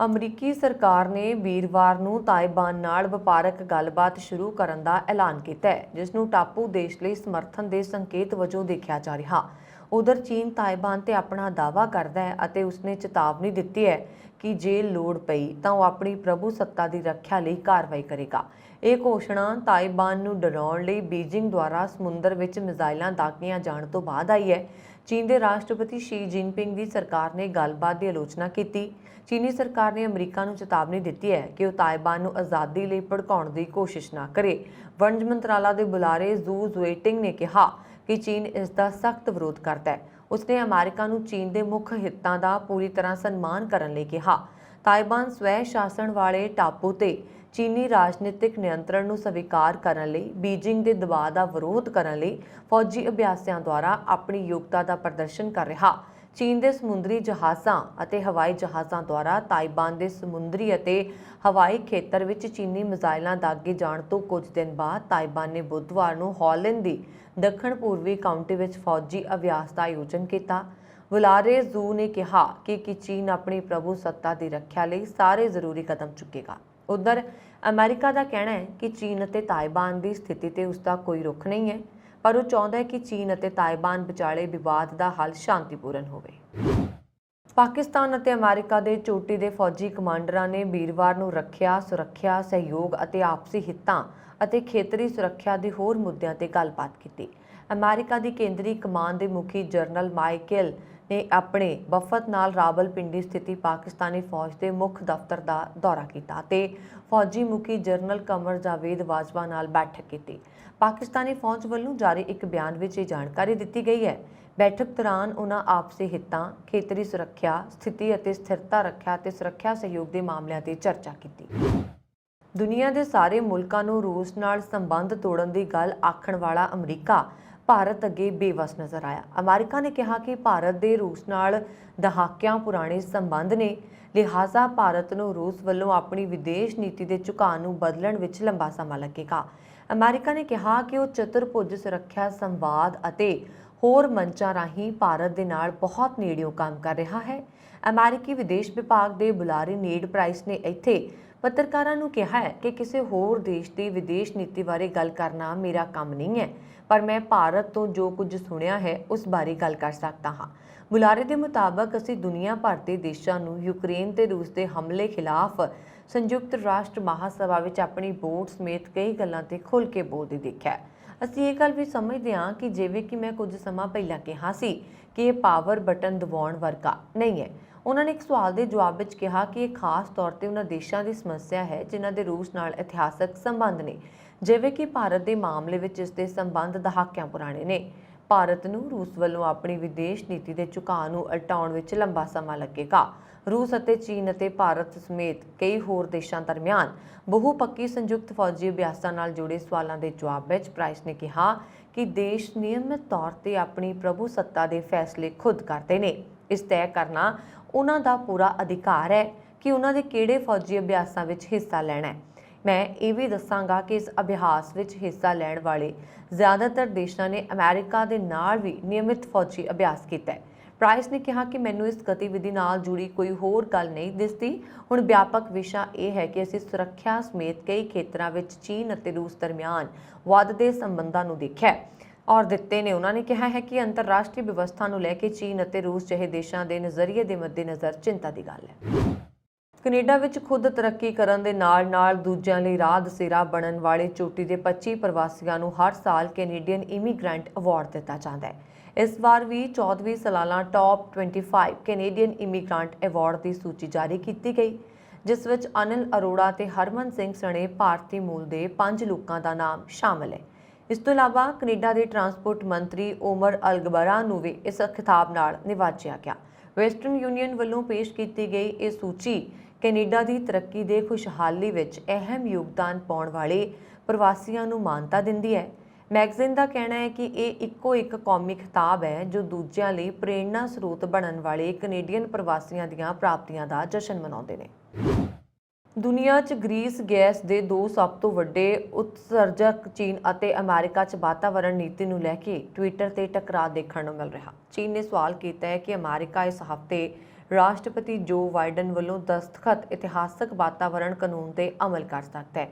ਅਮਰੀਕੀ ਸਰਕਾਰ ਨੇ ਵੀਰਵਾਰ ਨੂੰ ਤਾਇਵਾਨ ਨਾਲ ਵਪਾਰਕ ਗੱਲਬਾਤ ਸ਼ੁਰੂ ਕਰਨ ਦਾ ਐਲਾਨ ਕੀਤਾ ਹੈ, ਜਿਸ ਨੂੰ ਟਾਪੂ ਦੇਸ਼ ਲਈ ਸਮਰਥਨ ਦੇ ਸੰਕੇਤ ਵਜੋਂ ਦੇਖਿਆ ਜਾ ਰਿਹਾ। ਉਧਰ ਚੀਨ ਤਾਇਵਾਨ ਤੇ ਆਪਣਾ ਦਾਅਵਾ ਕਰਦਾ ਹੈ ਅਤੇ ਉਸਨੇ ਚੇਤਾਵਨੀ ਦਿੱਤੀ ਹੈ ਕਿ ਜੇ ਲੋੜ ਪਈ ਤਾਂ ਉਹ ਆਪਣੀ ਪ੍ਰਭੂ ਸੱਤਾ ਦੀ ਰੱਖਿਆ ਲਈ ਕਾਰਵਾਈ ਕਰੇਗਾ। ਇਹ ਘੋਸ਼ਣਾ ਤਾਇਵਾਨ ਨੂੰ ਡਰਾਉਣ ਲਈ ਬੀਜਿੰਗ ਦੁਆਰਾ ਸਮੁੰਦਰ ਵਿੱਚ ਮਿਜ਼ਾਈਲਾਂ ਦਾਗੀਆਂ ਜਾਣ ਤੋਂ ਬਾਅਦ ਆਈ ਹੈ। ਚੀਨ ਦੇ ਰਾਸ਼ਟਰਪਤੀ ਸ਼ੀ ਜਿਨਪਿੰਗ ਦੀ ਸਰਕਾਰ ਨੇ ਗੱਲਬਾਤ ਦੀ ਆਲੋਚਨਾ ਕੀਤੀ। ਚੀਨੀ ਸਰਕਾਰ ਨੇ ਅਮਰੀਕਾ ਨੂੰ ਚੇਤਾਵਨੀ ਦਿੱਤੀ ਹੈ ਕਿ ਉਹ ਤਾਇਵਾਨ ਨੂੰ ਆਜ਼ਾਦੀ ਲਈ ਭੜਕਾਉਣ ਦੀ ਕੋਸ਼ਿਸ਼ ਨਾ ਕਰੇ। ਵਣਜ ਮੰਤਰਾਲਾ ਦੇ ਬੁਲਾਰੇ ਜ਼ੂ ਜ਼ੁਏਟਿੰਗ ਨੇ ਕਿਹਾ ਕਿ ਚੀਨ ਇਸ ਦਾ ਸਖਤ ਵਿਰੋਧ ਕਰਦਾ ਹੈ। ਉਸਨੇ ਅਮਰੀਕਾ ਨੂੰ ਚੀਨ ਦੇ ਮੁੱਖ ਹਿੱਤਾਂ ਦਾ ਪੂਰੀ ਤਰ੍ਹਾਂ ਸਨਮਾਨ ਕਰਨ ਲਈ ਕਿਹਾ। ਤਾਇਵਾਨ ਸਵੈ ਸ਼ਾਸਨ ਵਾਲੇ ਟਾਪੂ ਤੇ ਚੀਨੀ ਰਾਜਨੀਤਿਕ ਨਿਯੰਤਰਣ ਨੂੰ ਸਵੀਕਾਰ ਕਰਨ ਲਈ ਬੀਜਿੰਗ ਦੇ ਦਬਾਅ ਦਾ ਵਿਰੋਧ ਕਰਨ ਲਈ ਫੌਜੀ ਅਭਿਆਸੀਆਂ ਦੁਆਰਾ ਆਪਣੀ ਯੋਗਤਾ ਦਾ ਪ੍ਰਦਰਸ਼ਨ ਕਰ ਰਿਹਾ। ਚੀਨ ਦੇ ਸਮੁੰਦਰੀ ਜਹਾਜ਼ਾਂ ਅਤੇ ਹਵਾਈ ਜਹਾਜ਼ਾਂ ਦੁਆਰਾ ਤਾਇਵਾਨ ਦੇ ਸਮੁੰਦਰੀ ਅਤੇ ਹਵਾਈ ਖੇਤਰ ਵਿੱਚ ਚੀਨੀ ਮਿਜ਼ਾਈਲਾਂ ਦਾਗੇ ਜਾਣ ਤੋਂ ਕੁਝ ਦਿਨ ਬਾਅਦ ਤਾਇਵਾਨ ਨੇ ਬੁੱਧਵਾਰ ਨੂੰ ਹਾਲੈਂਡ ਦੀ ਦੱਖਣ ਪੂਰਬੀ ਕਾਉਂਟੀ ਵਿੱਚ ਫੌਜੀ ਅਭਿਆਸ ਦਾ ਆਯੋਜਨ ਕੀਤਾ। ਬੁਲਾਰੇ ਜ਼ੂ ਨੇ ਕਿਹਾ ਕਿ ਚੀਨ ਆਪਣੀ ਪ੍ਰਭੂ ਸੱਤਾ ਦੀ ਰੱਖਿਆ ਲਈ ਸਾਰੇ ਜ਼ਰੂਰੀ ਕਦਮ ਚੁੱਕੇਗਾ। ਉਧਰ ਅਮਰੀਕਾ ਦਾ ਕਹਿਣਾ ਹੈ ਕਿ ਚੀਨ ਅਤੇ ਤਾਇਵਾਨ ਦੀ ਸਥਿਤੀ ਤੇ ਉਸਦਾ ਕੋਈ ਰੁਖ ਨਹੀਂ ਹੈ, ਪਰ ਉਹ ਚਾਹੁੰਦਾ ਹੈ ਕਿ ਚੀਨ ਅਤੇ ਤਾਇਵਾਨ ਵਿਚਾਲੇ ਵਿਵਾਦ ਦਾ ਹੱਲ ਸ਼ਾਂਤੀਪੂਰਨ ਹੋਵੇ। ਪਾਕਿਸਤਾਨ ਅਤੇ ਅਮਰੀਕਾ ਦੇ ਚੋਟੀ ਦੇ ਫੌਜੀ ਕਮਾਂਡਰਾਂ ਨੇ ਵੀਰਵਾਰ ਨੂੰ ਰੱਖਿਆ, ਸੁਰੱਖਿਆ, ਸਹਿਯੋਗ ਅਤੇ ਆਪਸੀ ਹਿੱਤਾਂ ਅਤੇ ਖੇਤਰੀ ਸੁਰੱਖਿਆ ਦੇ ਹੋਰ ਮੁੱਦਿਆਂ ਤੇ ਗੱਲਬਾਤ ਕੀਤੀ। ਅਮਰੀਕਾ ਦੀ ਕੇਂਦਰੀ ਕਮਾਨ ਦੇ ਮੁਖੀ ਜਨਰਲ ਮਾਈਕਲ ਨੇ ਆਪਣੇ ਵਫਦ ਨਾਲ ਰਾਵਲਪਿੰਡੀ ਸਥਿਤ ਪਾਕਿਸਤਾਨੀ ਫੌਜ ਦੇ ਮੁੱਖ ਦਫ਼ਤਰ ਦਾ ਦੌਰਾ ਕੀਤਾ ਤੇ ਫੌਜੀ ਮੁਖੀ ਜਨਰਲ ਕਮਰ ਜਾਵੇਦ ਬਾਜਵਾ ਨਾਲ ਬੈਠਕ ਕੀਤੀ। ਪਾਕਿਸਤਾਨੀ ਫੌਜ ਵੱਲੋਂ ਜਾਰੀ ਇੱਕ ਬਿਆਨ ਵਿੱਚ ਇਹ ਜਾਣਕਾਰੀ ਦਿੱਤੀ ਗਈ ਹੈ। ਬੈਠਕ ਦੌਰਾਨ ਉਨ੍ਹਾਂ ਆਪਸੀ ਹਿੱਤਾਂ, ਖੇਤਰੀ ਸੁਰੱਖਿਆ ਸਥਿਤੀ ਅਤੇ ਸਥਿਰਤਾ ਰੱਖਿਆ ਤੇ ਸੁਰੱਖਿਆ ਸਹਿਯੋਗ ਦੇ ਮਾਮਲਿਆਂ ਤੇ ਚਰਚਾ ਕੀਤੀ। ਦੁਨੀਆ ਦੇ ਸਾਰੇ ਮੁਲਕਾਂ ਨੂੰ ਰੂਸ ਨਾਲ ਸੰਬੰਧ ਤੋੜਨ ਦੀ ਗੱਲ ਆਖਣ ਵਾਲਾ ਅਮਰੀਕਾ ਭਾਰਤ ਅੱਗੇ ਬੇਵਸ ਨਜ਼ਰ ਆਇਆ। ਅਮਰੀਕਾ ਨੇ ਕਿਹਾ ਕਿ ਭਾਰਤ ਦੇ ਰੂਸ ਨਾਲ ਦਹਾਕਿਆਂ ਪੁਰਾਣੇ ਸੰਬੰਧ ਨੇ, ਲਿਹਾਜ਼ਾ ਭਾਰਤ ਨੂੰ ਰੂਸ ਵੱਲੋਂ ਆਪਣੀ ਵਿਦੇਸ਼ ਨੀਤੀ ਦੇ ਝੁਕਾਅ ਨੂੰ ਬਦਲਣ ਵਿੱਚ ਲੰਬਾ ਸਮਾਂ ਲੱਗੇਗਾ। ਅਮਰੀਕਾ ਨੇ ਕਿਹਾ ਕਿ ਉਹ ਚਤੁਰਭੁਜ ਸੁਰੱਖਿਆ ਸੰਵਾਦ ਅਤੇ ਹੋਰ ਮੰਚਾਂ ਰਾਹੀਂ ਭਾਰਤ ਦੇ ਨਾਲ ਬਹੁਤ ਨੇੜਿਓਂ ਕੰਮ ਕਰ ਰਿਹਾ ਹੈ। ਅਮਰੀਕੀ ਵਿਦੇਸ਼ ਵਿਭਾਗ ਦੇ ਬੁਲਾਰੇ ਨੀਡ ਪ੍ਰਾਈਸ ਨੇ ਇੱਥੇ ਪੱਤਰਕਾਰਾਂ ਨੂੰ ਕਿਹਾ ਹੈ ਕਿ ਕਿਸੇ ਹੋਰ ਦੇਸ਼ ਦੀ ਵਿਦੇਸ਼ ਨੀਤੀ ਬਾਰੇ ਗੱਲ ਕਰਨਾ ਮੇਰਾ ਕੰਮ ਨਹੀਂ ਹੈ, ਪਰ ਮੈਂ ਭਾਰਤ ਤੋਂ ਜੋ ਕੁਝ ਸੁਣਿਆ ਹੈ ਉਸ ਬਾਰੇ ਗੱਲ ਕਰ ਸਕਦਾ ਹਾਂ। ਬੁਲਾਰੇ ਦੇ ਮੁਤਾਬਕ ਅਸੀਂ ਦੁਨੀਆ ਭਰ ਦੇ ਦੇਸ਼ਾਂ ਨੂੰ ਯੂਕਰੇਨ ਤੇ ਰੂਸ ਦੇ ਹਮਲੇ ਖਿਲਾਫ ਸੰਯੁਕਤ ਰਾਸ਼ਟਰ ਮਹਾਸਭਾ ਵਿੱਚ ਆਪਣੀ ਵੋਟ ਸਮੇਤ ਕਈ ਗੱਲਾਂ ਤੇ ਖੁੱਲ੍ਹ ਕੇ ਬੋਲਦੇ ਦੇਖਿਆ। ਅਸੀਂ ਇਹ ਗੱਲ ਵੀ ਸਮਝਦੇ ਹਾਂ ਕਿ ਜਿਵੇਂ ਕਿ ਮੈਂ ਕੁਝ ਸਮਾਂ ਪਹਿਲਾਂ ਕਿਹਾ ਸੀ ਕਿ ਇਹ ਪਾਵਰ ਬਟਨ ਦਬਾਉਣ ਵਰਗਾ ਨਹੀਂ ਹੈ। ਉਹਨਾਂ ਨੇ ਇੱਕ ਸਵਾਲ ਦੇ ਜਵਾਬ ਵਿੱਚ ਕਿਹਾ ਕਿ ਇਹ ਖਾਸ ਤੌਰ ਤੇ ਉਹਨਾਂ ਦੇਸ਼ਾਂ ਦੀ ਸਮੱਸਿਆ ਹੈ ਜਿਨ੍ਹਾਂ ਦੇ ਰੂਸ ਨਾਲ ਇਤਿਹਾਸਕ ਸੰਬੰਧ ਨੇ, ਜਿਵੇਂ ਕਿ ਭਾਰਤ ਦੇ ਮਾਮਲੇ ਵਿੱਚ ਇਸ ਦੇ ਸੰਬੰਧ ਦਹਾਕਿਆਂ ਪੁਰਾਣੇ ਨੇ। ਭਾਰਤ ਨੂੰ ਰੂਸ ਵੱਲੋਂ ਆਪਣੀ ਵਿਦੇਸ਼ ਨੀਤੀ ਦੇ ਝੁਕਾਅ ਨੂੰ ਉਲਟਾਉਣ ਵਿੱਚ ਲੰਬਾ ਸਮਾਂ ਲੱਗੇਗਾ। ਰੂਸ ਅਤੇ ਚੀਨ ਅਤੇ ਭਾਰਤ ਸਮੇਤ ਕਈ ਹੋਰ ਦੇਸ਼ਾਂ ਦਰਮਿਆਨ ਬਹੁਪੱਖੀ ਸੰਯੁਕਤ ਫੌਜੀ ਅਭਿਆਸਾਂ ਨਾਲ ਜੁੜੇ ਸਵਾਲਾਂ ਦੇ ਜਵਾਬ ਵਿੱਚ ਪ੍ਰਾਈਸ ਨੇ ਕਿਹਾ ਕਿ ਦੇਸ਼ ਨਿਯਮਿਤ ਤੌਰ ਤੇ ਆਪਣੀ ਪ੍ਰਭੂ ਸੱਤਾ ਦੇ ਫੈਸਲੇ ਖੁਦ ਕਰਦੇ ਨੇ। ਇਸ ਤੈਅ ਕਰਨਾ ਉਹਨਾਂ ਦਾ ਪੂਰਾ ਅਧਿਕਾਰ ਹੈ ਕਿ ਉਹਨਾਂ ਦੇ ਕਿਹੜੇ ਫੌਜੀ ਅਭਿਆਸਾਂ ਵਿੱਚ ਹਿੱਸਾ ਲੈਣਾ ਹੈ। ਮੈਂ ਇਹ ਵੀ ਦੱਸਾਂਗਾ ਕਿ ਇਸ ਅਭਿਆਸ ਵਿੱਚ ਹਿੱਸਾ ਲੈਣ ਵਾਲੇ ਜ਼ਿਆਦਾਤਰ ਦੇਸ਼ਾਂ ਨੇ ਅਮਰੀਕਾ ਦੇ ਨਾਲ ਵੀ ਨਿਯਮਿਤ ਫੌਜੀ ਅਭਿਆਸ ਕੀਤਾ ਹੈ। ਪ੍ਰਾਈਸ ਨੇ ਕਿਹਾ ਕਿ ਮੈਨੂੰ ਇਸ ਗਤੀਵਿਧੀ ਨਾਲ ਜੁੜੀ ਕੋਈ ਹੋਰ ਗੱਲ ਨਹੀਂ ਦਿਸਦੀ। ਹੁਣ ਵਿਆਪਕ ਵਿਸ਼ਾ ਇਹ ਹੈ ਕਿ ਅਸੀਂ ਸੁਰੱਖਿਆ ਸਮੇਤ ਕਈ ਖੇਤਰਾਂ ਵਿੱਚ ਚੀਨ ਅਤੇ ਰੂਸ ਦਰਮਿਆਨ ਵੱਧਦੇ ਸੰਬੰਧਾਂ ਨੂੰ ਦੇਖਿਆ ਔਰ ਦਿੱਤੇ ਨੇ। ਉਹਨਾਂ ਨੇ ਕਿਹਾ ਹੈ ਕਿ ਅੰਤਰਰਾਸ਼ਟਰੀ ਵਿਵਸਥਾ ਨੂੰ ਲੈ ਕੇ ਚੀਨ ਅਤੇ ਰੂਸ ਜਿਹੇ ਦੇਸ਼ਾਂ ਦੇ ਨਜ਼ਰੀਏ ਦੇ ਮੱਦੇਨਜ਼ਰ ਚਿੰਤਾ ਦੀ ਗੱਲ ਹੈ। ਕੈਨੇਡਾ ਵਿੱਚ ਖੁਦ ਤਰੱਕੀ ਕਰਨ ਦੇ ਨਾਲ-ਨਾਲ ਦੂਜਿਆਂ ਲਈ ਰਾਹ ਦਸੇਰਾ ਬਣਨ ਵਾਲੇ ਚੋਟੀ ਦੇ 25 ਪ੍ਰਵਾਸੀਆਂ ਨੂੰ ਹਰ ਸਾਲ ਕੈਨੇਡੀਅਨ ਇਮੀਗ੍ਰੈਂਟ ਅਵਾਰਡ ਦਿੱਤਾ ਜਾਂਦਾ ਹੈ। ਇਸ ਵਾਰ ਵੀ 14ਵੀਂ ਸਾਲਾਨਾ ਟੌਪ 25 ਕੈਨੇਡੀਅਨ ਇਮੀਗ੍ਰੈਂਟ ਅਵਾਰਡ ਦੀ ਸੂਚੀ ਜਾਰੀ ਕੀਤੀ ਗਈ, ਜਿਸ ਵਿੱਚ ਅਨਿਲ ਅਰੋੜਾ ਤੇ ਹਰਮਨ ਸਿੰਘ ਸਣੇ ਭਾਰਤੀ ਮੂਲ ਦੇ 5 ਲੋਕਾਂ ਦਾ ਨਾਮ ਸ਼ਾਮਲ ਹੈ। ਇਸ ਤੋਂ ਇਲਾਵਾ ਕੈਨੇਡਾ ਦੇ ਟਰਾਂਸਪੋਰਟ ਮੰਤਰੀ ਓਮਰ ਅਲਗਬਰਾ ਨੂੰ ਵੀ ਇਸ ਖਿਤਾਬ ਨਾਲ ਨਿਵਾਜਿਆ ਗਿਆ। ਵੈਸਟਰਨ ਯੂਨੀਅਨ ਵੱਲੋਂ ਪੇਸ਼ ਕੀਤੀ ਗਈ ਇਹ ਸੂਚੀ ਕੈਨੇਡਾ ਦੀ ਤਰੱਕੀ ਦੇ ਖੁਸ਼ਹਾਲੀ ਵਿੱਚ ਅਹਿਮ ਯੋਗਦਾਨ ਪਾਉਣ ਵਾਲੇ ਪ੍ਰਵਾਸੀਆਂ ਨੂੰ ਮਾਨਤਾ ਦਿੰਦੀ ਹੈ। ਮੈਗਜ਼ੀਨ ਦਾ ਕਹਿਣਾ ਹੈ ਕਿ ਇਹ ਇੱਕੋ ਇੱਕ ਕੌਮੀ ਖਿਤਾਬ ਹੈ ਜੋ ਦੂਜਿਆਂ ਲਈ ਪ੍ਰੇਰਣਾ ਸਰੋਤ ਬਣਨ ਵਾਲੇ ਕੈਨੇਡੀਅਨ ਪ੍ਰਵਾਸੀਆਂ ਦੀਆਂ ਪ੍ਰਾਪਤੀਆਂ ਦਾ ਜਸ਼ਨ ਮਨਾਉਂਦੇ ਨੇ। ਦੁਨੀਆ 'ਚ ਗ੍ਰੀਸ ਗੈਸ ਦੇ 2 ਸਭ ਤੋਂ ਵੱਡੇ ਉਤਸਰਜਕ ਚੀਨ ਅਤੇ ਅਮਰੀਕਾ 'ਚ ਵਾਤਾਵਰਣ ਨੀਤੀ ਨੂੰ ਲੈ ਕੇ ਟਵਿੱਟਰ ਤੇ ਟਕਰਾਅ ਦੇਖਣ ਨੂੰ ਮਿਲ ਰਿਹਾ। ਚੀਨ ਨੇ ਸਵਾਲ ਕੀਤਾ ਹੈ ਕਿ ਅਮਰੀਕਾ ਇਸ ਹਫ਼ਤੇ ਰਾਸ਼ਟਰਪਤੀ ਜੋ ਬਾਈਡਨ ਵੱਲੋਂ ਦਸਤਖਤ ਇਤਿਹਾਸਕ ਵਾਤਾਵਰਣ ਕਾਨੂੰਨ ਤੇ ਅਮਲ ਕਰ ਸਕਦਾ ਹੈ।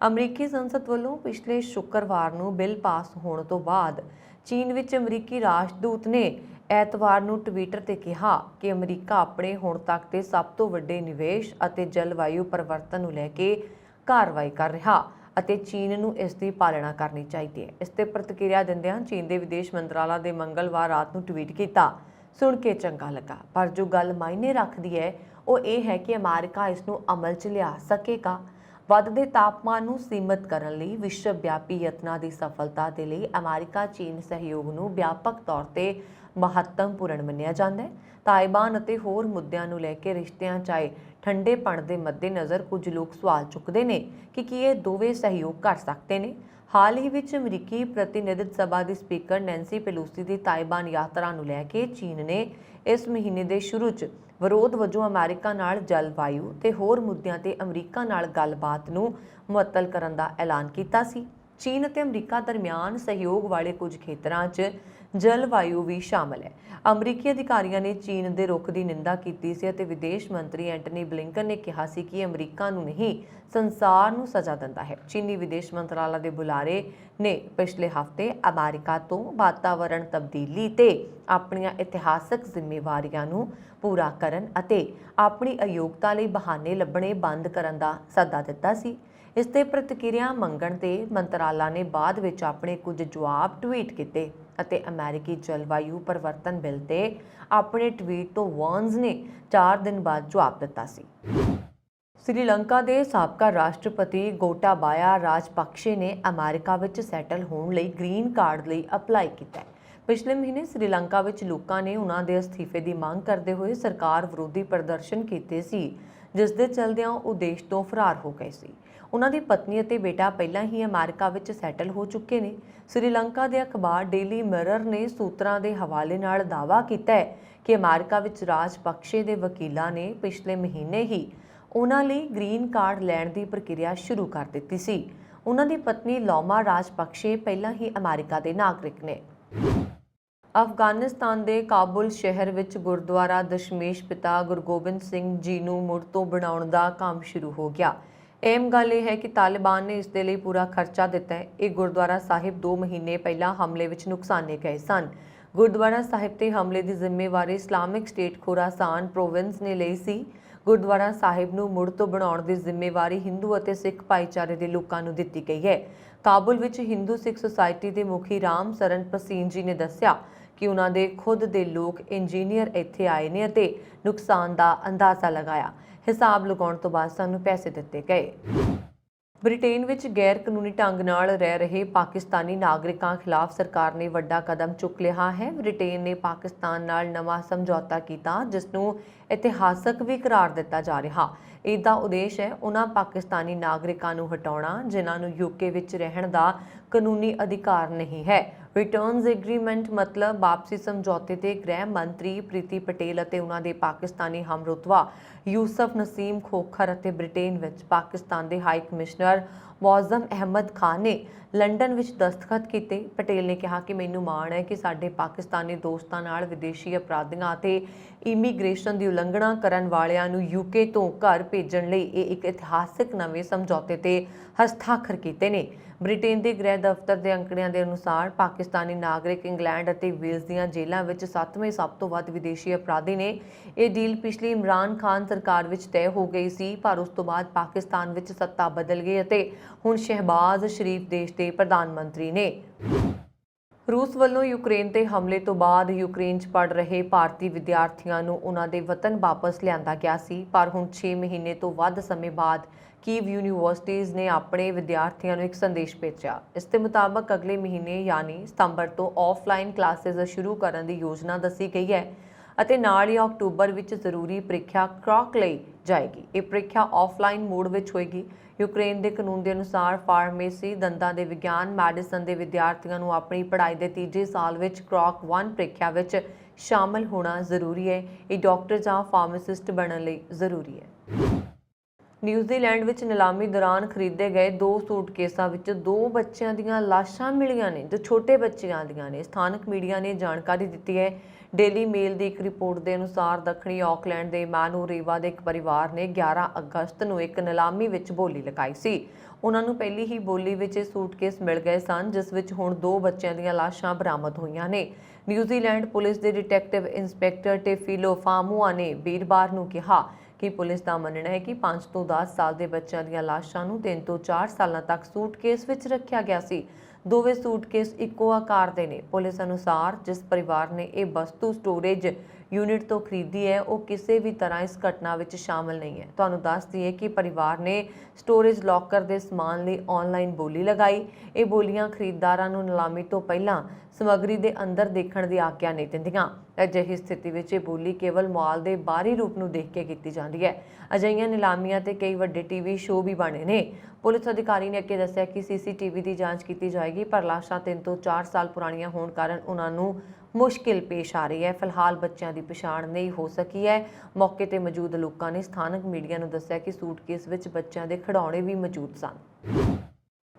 ਅਮਰੀਕੀ ਸੰਸਦ ਵੱਲੋਂ ਪਿਛਲੇ ਸ਼ੁੱਕਰਵਾਰ ਨੂੰ ਬਿੱਲ ਪਾਸ ਹੋਣ ਤੋਂ ਬਾਅਦ ਚੀਨ ਵਿੱਚ ਅਮਰੀਕੀ ਰਾਜਦੂਤ ਨੇ ਐਤਵਾਰ ਨੂੰ ਟਵਿੱਟਰ ਤੇ ਕਿਹਾ ਕਿ ਅਮਰੀਕਾ ਆਪਣੇ ਹੁਣ ਤੱਕ ਦੇ ਸਭ ਤੋਂ ਵੱਡੇ ਨਿਵੇਸ਼ ਅਤੇ ਜਲਵਾਯੂ ਪਰਿਵਰਤਨ ਨੂੰ ਲੈ ਕੇ ਕਾਰਵਾਈ ਕਰ ਰਿਹਾ ਅਤੇ ਚੀਨ ਨੂੰ ਇਸ ਦੀ ਪਾਲਣਾ ਕਰਨੀ ਚਾਹੀਦੀ ਹੈ। ਇਸ ਤੇ ਪ੍ਰਤੀਕਿਰਿਆ ਦਿੰਦਿਆਂ ਚੀਨ ਦੇ ਵਿਦੇਸ਼ ਮੰਤਰਾਲਾ ਦੇ ਮੰਗਲਵਾਰ ਰਾਤ ਨੂੰ ਟਵੀਟ ਕੀਤਾ, ਸੁਣ ਕੇ ਚੰਗਾ ਲੱਗਾ, ਪਰ ਜੋ ਗੱਲ ਮਾਇਨੇ ਰੱਖਦੀ ਹੈ ਉਹ ਇਹ ਹੈ ਕਿ ਅਮਰੀਕਾ ਇਸ ਨੂੰ ਅਮਲ 'ਚ ਲਿਆ ਸਕੇਗਾ। ਵੱਧਦੇ ਤਾਪਮਾਨ ਨੂੰ ਸੀਮਿਤ ਕਰਨ ਲਈ ਵਿਸ਼ਵ ਵਿਆਪੀ ਯਤਨਾਂ ਦੀ ਸਫਲਤਾ ਦੇ ਲਈ ਅਮਰੀਕਾ ਚੀਨ ਸਹਿਯੋਗ ਨੂੰ ਵਿਆਪਕ ਤੌਰ ਤੇ ਮਹੱਤਵਪੂਰਨ ਮੰਨਿਆ ਜਾਂਦਾ ਹੈ। ਤਾਇਵਾਨ ਅਤੇ ਹੋਰ ਮੁੱਦਿਆਂ ਨੂੰ ਲੈ ਕੇ ਰਿਸ਼ਤਿਆਂ ਚਾਹੇ ਠੰਡੇਪਣ ਦੇ ਮੱਦੇਨਜ਼ਰ ਕੁਝ ਲੋਕ ਸਵਾਲ ਚੁੱਕਦੇ ਨੇ ਕਿ ਕੀ ਇਹ ਦੋਵੇਂ ਸਹਿਯੋਗ ਕਰ ਸਕਦੇ ਨੇ। ਹਾਲ ਹੀ ਵਿੱਚ ਅਮਰੀਕੀ ਪ੍ਰਤੀਨਿਧੀ ਸਭਾ ਦੀ ਸਪੀਕਰ ਨੈਂਸੀ ਪੈਲੋਸੀ ਦੀ ਤਾਇਵਾਨ ਯਾਤਰਾ ਨੂੰ ਲੈ ਕੇ ਚੀਨ ਨੇ ਇਸ ਮਹੀਨੇ ਦੇ ਸ਼ੁਰੂ 'ਚ ਵਿਰੋਧ ਵਜੋਂ ਅਮਰੀਕਾ ਨਾਲ ਜਲਵਾਯੂ ਤੇ ਹੋਰ ਮੁੱਦਿਆਂ ਤੇ ਅਮਰੀਕਾ ਨਾਲ ਗੱਲਬਾਤ ਨੂੰ ਮੁਅੱਤਲ ਕਰਨ ਦਾ ਐਲਾਨ ਕੀਤਾ ਸੀ। ਚੀਨ ਅਤੇ ਅਮਰੀਕਾ ਦਰਮਿਆਨ ਸਹਿਯੋਗ ਵਾਲੇ ਕੁਝ ਖੇਤਰਾਂ 'ਚ ਜਲਵਾਯੂ ਵੀ ਸ਼ਾਮਲ ਹੈ। ਅਮਰੀਕੀ ਅਧਿਕਾਰੀਆਂ ਨੇ ਚੀਨ ਦੇ ਰੁਖ ਦੀ ਨਿੰਦਾ ਕੀਤੀ ਸੀ ਅਤੇ ਵਿਦੇਸ਼ ਮੰਤਰੀ ਐਂਟਨੀ ਬਲਿੰਕਨ ਨੇ ਕਿਹਾ ਸੀ ਕਿ ਅਮਰੀਕਾ ਨੂੰ ਨਹੀਂ ਸੰਸਾਰ ਨੂੰ ਸਜ਼ਾ ਦਿੰਦਾ ਹੈ। ਚੀਨੀ ਵਿਦੇਸ਼ ਮੰਤਰਾਲਾ ਦੇ ਬੁਲਾਰੇ ਨੇ ਪਿਛਲੇ ਹਫ਼ਤੇ ਅਮਰੀਕਾ ਤੋਂ ਵਾਤਾਵਰਣ ਤਬਦੀਲੀ ਤੇ ਆਪਣੀਆਂ ਇਤਿਹਾਸਕ ਜ਼ਿੰਮੇਵਾਰੀਆਂ ਨੂੰ ਪੂਰਾ ਕਰਨ ਅਤੇ ਆਪਣੀ ਅਯੋਗਤਾ ਲਈ ਬਹਾਨੇ ਲੱਭਣੇ ਬੰਦ ਕਰਨ ਦਾ ਸੱਦਾ ਦਿੱਤਾ ਸੀ। ਇਸ ਤੇ ਪ੍ਰਤੀਕਿਰਿਆ ਮੰਗਣ ਤੇ ਮੰਤਰਾਲਾ ਨੇ ਬਾਅਦ ਵਿੱਚ ਆਪਣੇ ਕੁਝ ਜਵਾਬ ਟਵੀਟ ਕੀਤੇ ਅਤੇ ਅਮਰੀਕੀ ਜਲਵਾਯੂ ਪਰਿਵਰਤਨ ਬਿੱਲ ਤੇ ਆਪਣੇ ਟਵੀਟ ਤੋਂ ਵਾਰਨਸ ਨੇ 4 ਦਿਨ ਬਾਅਦ ਜਵਾਬ ਦਿੱਤਾ ਸੀ। ਸ੍ਰੀਲੰਕਾ ਦੇ ਸਾਬਕਾ ਰਾਸ਼ਟਰਪਤੀ ਗੋਟਾਬਾਇਆ ਰਾਜਪਕਸ਼ੇ ਨੇ ਅਮਰੀਕਾ ਵਿੱਚ ਸੈਟਲ ਹੋਣ ਲਈ ਗ੍ਰੀਨ ਕਾਰਡ ਲਈ ਅਪਲਾਈ ਕੀਤਾ ਹੈ। ਪਿਛਲੇ ਮਹੀਨੇ ਸ੍ਰੀਲੰਕਾ ਵਿੱਚ ਲੋਕਾਂ ਨੇ ਉਹਨਾਂ ਦੇ ਅਸਤੀਫੇ ਦੀ ਮੰਗ ਕਰਦੇ ਹੋਏ ਸਰਕਾਰ ਵਿਰੋਧੀ ਪ੍ਰਦਰਸ਼ਨ ਕੀਤੇ ਸੀ, ਜਿਸ ਦੇ ਚਲਦਿਆਂ ਉਹ ਦੇਸ਼ ਤੋਂ ਫਰਾਰ ਹੋ ਗਏ ਸੀ। ਉਹਨਾਂ ਦੀ ਪਤਨੀ ਅਤੇ ਬੇਟਾ ਪਹਿਲਾਂ ਹੀ ਅਮਰੀਕਾ ਵਿੱਚ ਸੈਟਲ ਹੋ ਚੁੱਕੇ ਨੇ। ਸ੍ਰੀਲੰਕਾ ਦੇ ਅਖਬਾਰ ਡੇਲੀ ਮਿਰਰ ਨੇ ਸੂਤਰਾਂ ਦੇ ਹਵਾਲੇ ਨਾਲ ਦਾਅਵਾ ਕੀਤਾ ਹੈ ਕਿ ਅਮਰੀਕਾ ਵਿੱਚ ਰਾਜਪਕਸ਼ੇ ਦੇ ਵਕੀਲਾਂ ਨੇ ਪਿਛਲੇ ਮਹੀਨੇ ਹੀ ਉਹਨਾਂ ਲਈ ਗ੍ਰੀਨ ਕਾਰਡ ਲੈਣ ਦੀ ਪ੍ਰਕਿਰਿਆ ਸ਼ੁਰੂ ਕਰ ਦਿੱਤੀ ਸੀ। ਉਹਨਾਂ ਦੀ ਪਤਨੀ ਲੌਮਾ ਰਾਜਪਕਸ਼ੇ ਪਹਿਲਾਂ ਹੀ ਅਮਰੀਕਾ ਦੇ ਨਾਗਰਿਕ ਨੇ। ਅਫਗਾਨਿਸਤਾਨ ਦੇ ਕਾਬੁਲ ਸ਼ਹਿਰ ਵਿੱਚ ਗੁਰਦੁਆਰਾ ਦਸ਼ਮੇਸ਼ ਪਿਤਾ ਗੁਰੂ ਗੋਬਿੰਦ ਸਿੰਘ ਜੀ ਨੂੰ ਮੁੜ ਤੋਂ ਬਣਾਉਣ ਦਾ ਕੰਮ ਸ਼ੁਰੂ ਹੋ ਗਿਆ। ਅਹਿਮ ਗੱਲ ਇਹ ਹੈ ਕਿ ਤਾਲਿਬਾਨ ਨੇ ਇਸ ਦੇ ਲਈ ਪੂਰਾ ਖਰਚਾ ਦਿੱਤਾ ਹੈ। ਇਹ ਗੁਰਦੁਆਰਾ ਸਾਹਿਬ 2 ਮਹੀਨੇ ਪਹਿਲਾਂ ਹਮਲੇ ਵਿੱਚ ਨੁਕਸਾਨੇ ਗਏ ਸਨ। ਗੁਰਦੁਆਰਾ ਸਾਹਿਬ ਤੇ ਹਮਲੇ ਦੀ ਜ਼ਿੰਮੇਵਾਰੀ ਇਸਲਾਮਿਕ ਸਟੇਟ ਖੁਰਾਸਾਨ ਪ੍ਰੋਵਿੰਸ ਨੇ ਲਈ ਸੀ। ਗੁਰਦੁਆਰਾ ਸਾਹਿਬ ਨੂੰ ਮੁੜ ਤੋਂ ਬਣਾਉਣ ਦੀ ਜ਼ਿੰਮੇਵਾਰੀ ਹਿੰਦੂ ਅਤੇ ਸਿੱਖ ਭਾਈਚਾਰੇ ਦੇ ਲੋਕਾਂ ਨੂੰ ਦਿੱਤੀ ਗਈ ਹੈ। ਕਾਬੁਲ ਵਿੱਚ ਹਿੰਦੂ ਸਿੱਖ ਸੁਸਾਇਟੀ ਦੇ ਮੁਖੀ ਰਾਮ ਸਰਨ ਪਸੀਨ ਜੀ ਨੇ ਦੱਸਿਆ ਕਿ ਉਹਨਾਂ ਦੇ ਖੁਦ ਦੇ ਲੋਕ ਇੰਜੀਨੀਅਰ ਇੱਥੇ ਆਏ ਨੇ ਅਤੇ ਨੁਕਸਾਨ ਦਾ ਅੰਦਾਜ਼ਾ ਲਗਾਇਆ। ਹਿਸਾਬ ਲਗਾਉਣ ਤੋਂ ਬਾਅਦ ਸਾਨੂੰ ਪੈਸੇ ਦਿੱਤੇ ਗਏ। ਬ੍ਰਿਟੇਨ ਵਿੱਚ ਗੈਰ ਕਾਨੂੰਨੀ ਢੰਗ ਨਾਲ ਰਹਿ ਰਹੇ ਪਾਕਿਸਤਾਨੀ ਨਾਗਰਿਕਾਂ ਖਿਲਾਫ ਸਰਕਾਰ ਨੇ ਵੱਡਾ ਕਦਮ ਚੁੱਕ ਲਿਆ ਹੈ। ਬ੍ਰਿਟੇਨ ਨੇ ਪਾਕਿਸਤਾਨ ਨਾਲ ਨਵਾਂ ਸਮਝੌਤਾ ਕੀਤਾ, ਜਿਸ ਨੂੰ ਇਤਿਹਾਸਕ ਵੀ ਕਰਾਰ ਦਿੱਤਾ ਜਾ ਰਿਹਾ। ਇਸ ਦਾ ਉਦੇਸ਼ ਹੈ ਉਹਨਾਂ ਪਾਕਿਸਤਾਨੀ ਨਾਗਰਿਕਾਂ ਨੂੰ ਹਟਾਉਣਾ ਜਿਨ੍ਹਾਂ ਨੂੰ ਯੂਕੇ ਵਿੱਚ ਰਹਿਣ ਦਾ ਕਾਨੂੰਨੀ ਅਧਿਕਾਰ ਨਹੀਂ ਹੈ। ਰਿਟਰਨਸ ਐਗਰੀਮੈਂਟ ਮਤਲਬ ਵਾਪਸੀ ਸਮਝੌਤੇ ਤੇ ਗ੍ਰਹਿ ਮੰਤਰੀ ਪ੍ਰੀਤੀ ਪਟੇਲ ਅਤੇ ਉਹਨਾਂ ਦੇ ਪਾਕਿਸਤਾਨੀ ਹਮਰੁਤਬਾ ਯੂਸਫ ਨਸੀਮ ਖੋਖਰ ਅਤੇ ਬ੍ਰਿਟੇਨ ਵਿੱਚ ਪਾਕਿਸਤਾਨ ਦੇ ਹਾਈ ਕਮਿਸ਼ਨਰ ਮੌਜ਼ਮ ਅਹਿਮਦ ਖਾਨ ਨੇ ਲੰਡਨ ਵਿੱਚ ਦਸਤਖਤ ਕੀਤੇ। ਪਟੇਲ ਨੇ ਕਿਹਾ ਕਿ ਮੈਨੂੰ ਮਾਣ ਹੈ ਕਿ ਸਾਡੇ ਪਾਕਿਸਤਾਨੀ ਦੋਸਤਾਂ ਨਾਲ ਵਿਦੇਸ਼ੀ ਅਪਰਾਧੀਆਂ ਅਤੇ ਇਮੀਗ੍ਰੇਸ਼ਨ ਦੀ ਉਲੰਘਣਾ ਕਰਨ ਵਾਲਿਆਂ ਨੂੰ ਯੂਕੇ ਤੋਂ ਘਰ ਭੇਜਣ ਲਈ ਇਹ ਇੱਕ ਇਤਿਹਾਸਕ ਨਵੇਂ ਸਮਝੌਤੇ ਤੇ ਹਸਤਾਖਰ ਕੀਤੇ ਨੇ। ਬ੍ਰਿਟੇਨ ਦੇ ਗ੍ਰਹਿ ਦਫ਼ਤਰ ਦੇ ਅੰਕੜਿਆਂ ਦੇ ਅਨੁਸਾਰ ਪਾਕਿਸਤਾਨੀ ਨਾਗਰਿਕ ਇੰਗਲੈਂਡ ਅਤੇ ਵੇਲਜ਼ ਦੀਆਂ ਜੇਲ੍ਹਾਂ ਵਿੱਚ 7ਵੇਂ ਸਭ ਤੋਂ ਵੱਧ ਵਿਦੇਸ਼ੀ ਅਪਰਾਧੀ ਨੇ। ਇਹ ਡੀਲ ਪਿਛਲੀ ਇਮਰਾਨ ਖਾਨ ਸਰਕਾਰ ਵਿੱਚ ਤੈਅ ਹੋ ਗਈ ਸੀ, ਪਰ ਉਸ ਤੋਂ ਬਾਅਦ ਪਾਕਿਸਤਾਨ ਵਿੱਚ ਸੱਤਾ ਬਦਲ ਗਈ ਅਤੇ ਹੁਣ ਸ਼ਹਿਬਾਜ਼ ਸ਼ਰੀਫ ਦੇਸ਼ ਦੇ ਪ੍ਰਧਾਨ ਮੰਤਰੀ ਨੇ। ਰੂਸ ਵੱਲੋਂ ਯੂਕਰੇਨ ਤੇ ਹਮਲੇ ਤੋਂ ਬਾਅਦ ਯੂਕਰੇਨ 'ਚ ਪੜ੍ਹ ਰਹੇ ਭਾਰਤੀ ਵਿਦਿਆਰਥੀਆਂ ਨੂੰ ਉਹਨਾਂ ਦੇ ਵਤਨ ਵਾਪਸ ਲਿਆਂਦਾ ਗਿਆ ਸੀ, ਪਰ ਹੁਣ 6 ਮਹੀਨੇ ਤੋਂ ਵੱਧ ਸਮੇਂ ਬਾਅਦ ਕੀਵ ਯੂਨੀਵਰਸਿਟੀਜ਼ ਨੇ ਆਪਣੇ ਵਿਦਿਆਰਥੀਆਂ ਨੂੰ ਇੱਕ ਸੰਦੇਸ਼ ਭੇਜਿਆ। ਇਸ ਦੇ ਮੁਤਾਬਕ ਅਗਲੇ ਮਹੀਨੇ ਯਾਨੀ ਸਤੰਬਰ ਤੋਂ ਆਫਲਾਈਨ ਕਲਾਸਿਸ ਸ਼ੁਰੂ ਕਰਨ ਦੀ ਯੋਜਨਾ ਦੱਸੀ ਗਈ ਹੈ ਅਤੇ ਨਾਲ ਹੀ ਅਕਤੂਬਰ ਵਿੱਚ ਜ਼ਰੂਰੀ ਪ੍ਰੀਖਿਆ ਕ੍ਰੈਕ ਲਈ ਜਾਏਗੀ। ਇਹ ਪ੍ਰੀਖਿਆ ਆਫਲਾਈਨ ਮੋਡ ਵਿੱਚ ਹੋਏਗੀ। ਯੂਕਰੇਨ ਦੇ ਕਾਨੂੰਨ ਦੇ ਅਨੁਸਾਰ ਫਾਰਮੇਸੀ, ਦੰਦਾਂ ਦੇ ਵਿਗਿਆਨ, ਮੈਡੀਸਨ ਦੇ ਵਿਦਿਆਰਥੀਆਂ ਨੂੰ ਆਪਣੀ ਪੜ੍ਹਾਈ ਦੇ ਤੀਜੇ ਸਾਲ ਵਿੱਚ ਕ੍ਰੈਕ 1 ਪ੍ਰੀਖਿਆ ਵਿੱਚ ਸ਼ਾਮਲ ਹੋਣਾ ਜ਼ਰੂਰੀ ਹੈ। ਇਹ ਡਾਕਟਰ ਜਾਂ ਫਾਰਮਾਸਿਸਟ ਬਣਨ ਲਈ ਜ਼ਰੂਰੀ ਹੈ। ਨਿਊਜ਼ੀਲੈਂਡ ਵਿੱਚ ਨਿਲਾਮੀ ਦੌਰਾਨ ਖਰੀਦੇ ਗਏ 2 ਸੂਟਕੇਸਾਂ ਵਿੱਚ 2 ਬੱਚਿਆਂ ਦੀਆਂ ਲਾਸ਼ਾਂ ਮਿਲੀਆਂ ਨੇ, ਜੋ ਛੋਟੇ ਬੱਚਿਆਂ ਦੀਆਂ ਨੇ। ਸਥਾਨਕ ਮੀਡੀਆ ਨੇ ਜਾਣਕਾਰੀ ਦਿੱਤੀ ਹੈ। ਡੇਲੀ ਮੇਲ ਦੀ ਇੱਕ ਰਿਪੋਰਟ ਦੇ ਅਨੁਸਾਰ ਦੱਖਣੀ ਆਕਲੈਂਡ ਦੇ ਮੈਨੂਰੇਵਾ ਦੇ ਇੱਕ ਪਰਿਵਾਰ ਨੇ 11 ਅਗਸਤ ਨੂੰ ਇੱਕ ਨਿਲਾਮੀ ਵਿੱਚ ਬੋਲੀ ਲਗਾਈ ਸੀ। ਉਹਨਾਂ ਨੂੰ ਪਹਿਲੀ ਹੀ ਬੋਲੀ ਵਿੱਚ ਇਹ ਸੂਟਕੇਸ ਮਿਲ ਗਏ ਸਨ, ਜਿਸ ਵਿੱਚ ਹੁਣ 2 ਬੱਚਿਆਂ ਦੀਆਂ ਲਾਸ਼ਾਂ ਬਰਾਮਦ ਹੋਈਆਂ ਨੇ। ਨਿਊਜ਼ੀਲੈਂਡ ਪੁਲਿਸ ਦੇ ਡਿਟੈਕਟਿਵ ਇੰਸਪੈਕਟਰ ਟੇਫਿਲੋ ਫਾਮੂਆ ਨੇ ਵੀਰਵਾਰ ਨੂੰ ਕਿਹਾ ਕਿ ਪੁਲਿਸ ਦਾ ਮੰਨਣਾ ਹੈ ਕਿ 5 ਤੋਂ 10 ਸਾਲ ਦੇ ਬੱਚਿਆਂ ਦੀਆਂ ਲਾਸ਼ਾਂ ਨੂੰ 3 ਤੋਂ 4 ਸਾਲਾਂ ਤੱਕ ਸੂਟਕੇਸ ਵਿੱਚ ਰੱਖਿਆ ਗਿਆ ਸੀ। ਦੋਵੇਂ ਸੂਟਕੇਸ ਇੱਕੋ ਆਕਾਰ ਦੇ ਨੇ। ਪੁਲਿਸ ਅਨੁਸਾਰ ਜਿਸ ਪਰਿਵਾਰ ਨੇ ਇਹ ਵਸਤੂ ਸਟੋਰੇਜ ਯੂਨਿਟ ਤੋਂ ਖਰੀਦੀ ਹੈ, ਉਹ ਕਿਸੇ ਵੀ ਤਰ੍ਹਾਂ ਇਸ ਘਟਨਾ ਵਿੱਚ ਸ਼ਾਮਲ ਨਹੀਂ ਹੈ। ਤੁਹਾਨੂੰ ਦੱਸ ਦਈਏ ਕਿ ਪਰਿਵਾਰ ਨੇ ਸਟੋਰੇਜ ਲੋਕਰ ਦੇ ਸਮਾਨ ਲਈ ਆਨਲਾਈਨ ਬੋਲੀ ਲਗਾਈ। ਇਹ ਬੋਲੀਆਂ ਖਰੀਦਦਾਰਾਂ ਨੂੰ ਨਿਲਾਮੀ ਤੋਂ ਪਹਿਲਾਂ ਸਮੱਗਰੀ ਦੇ ਅੰਦਰ ਦੇਖਣ ਦੀ ਆਗਿਆ ਨਹੀਂ ਦਿੰਦੀਆਂ। ਅਜਿਹੀ ਸਥਿਤੀ ਵਿੱਚ ਇਹ ਬੋਲੀ ਕੇਵਲ ਮਾਲ ਦੇ ਬਾਹਰੀ ਰੂਪ ਨੂੰ ਦੇਖ ਕੇ ਕੀਤੀ ਜਾਂਦੀ ਹੈ। ਅਜਿਹੀਆਂ ਨਿਲਾਮੀਆਂ ਤੇ ਕਈ ਵੱਡੇ ਟੀਵੀ ਸ਼ੋਅ ਵੀ ਬਣੇ ਨੇ। ਪੁਲਿਸ ਅਧਿਕਾਰੀ ਨੇ ਅੱਗੇ ਦੱਸਿਆ ਕਿ ਸੀਸੀਟੀਵੀ ਦੀ ਜਾਂਚ ਕੀਤੀ ਜਾਏਗੀ, ਪਰ ਲਾਸ਼ਾਂ 3 ਤੋਂ 4 ਸਾਲ ਪੁਰਾਣੀਆਂ ਹੋਣ ਕਾਰਨ ਉਹਨਾਂ ਨੂੰ ਮੁਸ਼ਕਿਲ ਪੇਸ਼ ਆ ਰਹੀ ਹੈ। ਫਿਲਹਾਲ ਬੱਚਿਆਂ ਦੀ ਪਛਾਣ ਨਹੀਂ ਹੋ ਸਕੀ ਹੈ। ਮੌਕੇ ਤੇ ਮੌਜੂਦ ਲੋਕਾਂ ਨੇ ਸਥਾਨਕ ਮੀਡੀਆ ਨੂੰ ਦੱਸਿਆ ਕਿ ਸੂਟਕੇਸ ਵਿੱਚ ਬੱਚਿਆਂ ਦੇ ਖਿਡੌਣੇ ਵੀ ਮੌਜੂਦ ਸਨ।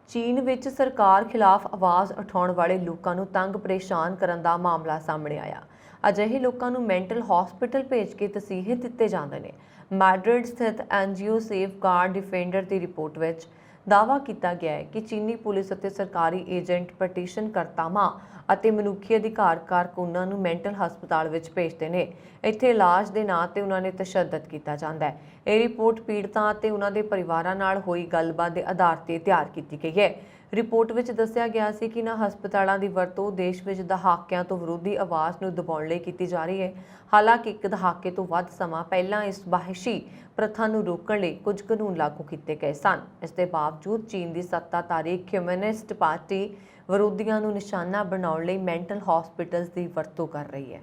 ਚੀਨ ਵਿੱਚ ਸਰਕਾਰ ਖਿਲਾਫ ਆਵਾਜ਼ ਉਠਾਉਣ ਵਾਲੇ ਲੋਕਾਂ ਨੂੰ ਤੰਗ ਪਰੇਸ਼ਾਨ ਕਰਨ ਦਾ ਮਾਮਲਾ ਸਾਹਮਣੇ ਆਇਆ। ਅਜਿਹੇ ਲੋਕਾਂ ਨੂੰ ਮੈਂਟਲ ਹਸਪੀਟਲ ਭੇਜ ਕੇ ਤਸੀਹੇ ਦਿੱਤੇ ਜਾਂਦੇ ਨੇ। ਮੈਡਰਿਡ ਸਥਿਤ ਐਨਜੀਓ ਸੇਫਗਾਰਡ ਡਿਫੈਂਡਰ ਦੀ ਰਿਪੋਰਟ ਵਿੱਚ ਦਾਅਵਾ ਕੀਤਾ ਗਿਆ ਹੈ ਕਿ ਚੀਨੀ ਪੁਲਿਸ ਅਤੇ ਸਰਕਾਰੀ ਏਜੰਟ ਪਟੀਸ਼ਨ ਕਰਤਾਵਾਂ ਅਤੇ ਮਨੁੱਖੀ ਅਧਿਕਾਰ ਕਾਰਕੁਨਾਂ ਨੂੰ ਮੈਂਟਲ ਹਸਪਤਾਲ ਵਿੱਚ ਭੇਜਦੇ ਨੇ। ਇੱਥੇ ਇਲਾਜ ਦੇ ਨਾਂ ਤੇ ਉਹਨਾਂ ਨੇ ਤਸ਼ੱਦਦ ਕੀਤਾ ਜਾਂਦਾ ਹੈ। ਇਹ ਰਿਪੋਰਟ ਪੀੜਤਾਂ ਅਤੇ ਉਹਨਾਂ ਦੇ ਪਰਿਵਾਰਾਂ ਨਾਲ ਹੋਈ ਗੱਲਬਾਤ ਦੇ ਆਧਾਰ ਤੇ ਤਿਆਰ ਕੀਤੀ ਗਈ ਹੈ। ਰਿਪੋਰਟ ਵਿੱਚ ਦੱਸਿਆ ਗਿਆ ਸੀ ਕਿ ਇਹਨਾਂ ਹਸਪਤਾਲਾਂ ਦੀ ਵਰਤੋਂ ਦੇਸ਼ ਵਿੱਚ ਦਹਾਕਿਆਂ ਤੋਂ ਵਿਰੋਧੀ ਆਵਾਜ਼ ਨੂੰ ਦਬਾਉਣ ਲਈ ਕੀਤੀ ਜਾ ਰਹੀ ਹੈ। ਹਾਲਾਂਕਿ ਇੱਕ ਦਹਾਕੇ ਤੋਂ ਵੱਧ ਸਮਾਂ ਪਹਿਲਾਂ ਇਸ ਵਹਿਸ਼ੀ ਪ੍ਰਥਾ ਨੂੰ ਰੋਕਣ ਲਈ ਕੁਝ ਕਾਨੂੰਨ ਲਾਗੂ ਕੀਤੇ ਗਏ ਸਨ। ਇਸ ਦੇ ਬਾਵਜੂਦ ਚੀਨ ਦੀ ਸੱਤਾਧਾਰੀ ਕਮਿਊਨਿਸਟ ਪਾਰਟੀ ਵਿਰੋਧੀਆਂ ਨੂੰ ਨਿਸ਼ਾਨਾ ਬਣਾਉਣ ਲਈ ਮੈਂਟਲ ਹਸਪੀਟਲਸ ਦੀ ਵਰਤੋਂ ਕਰ ਰਹੀ ਹੈ।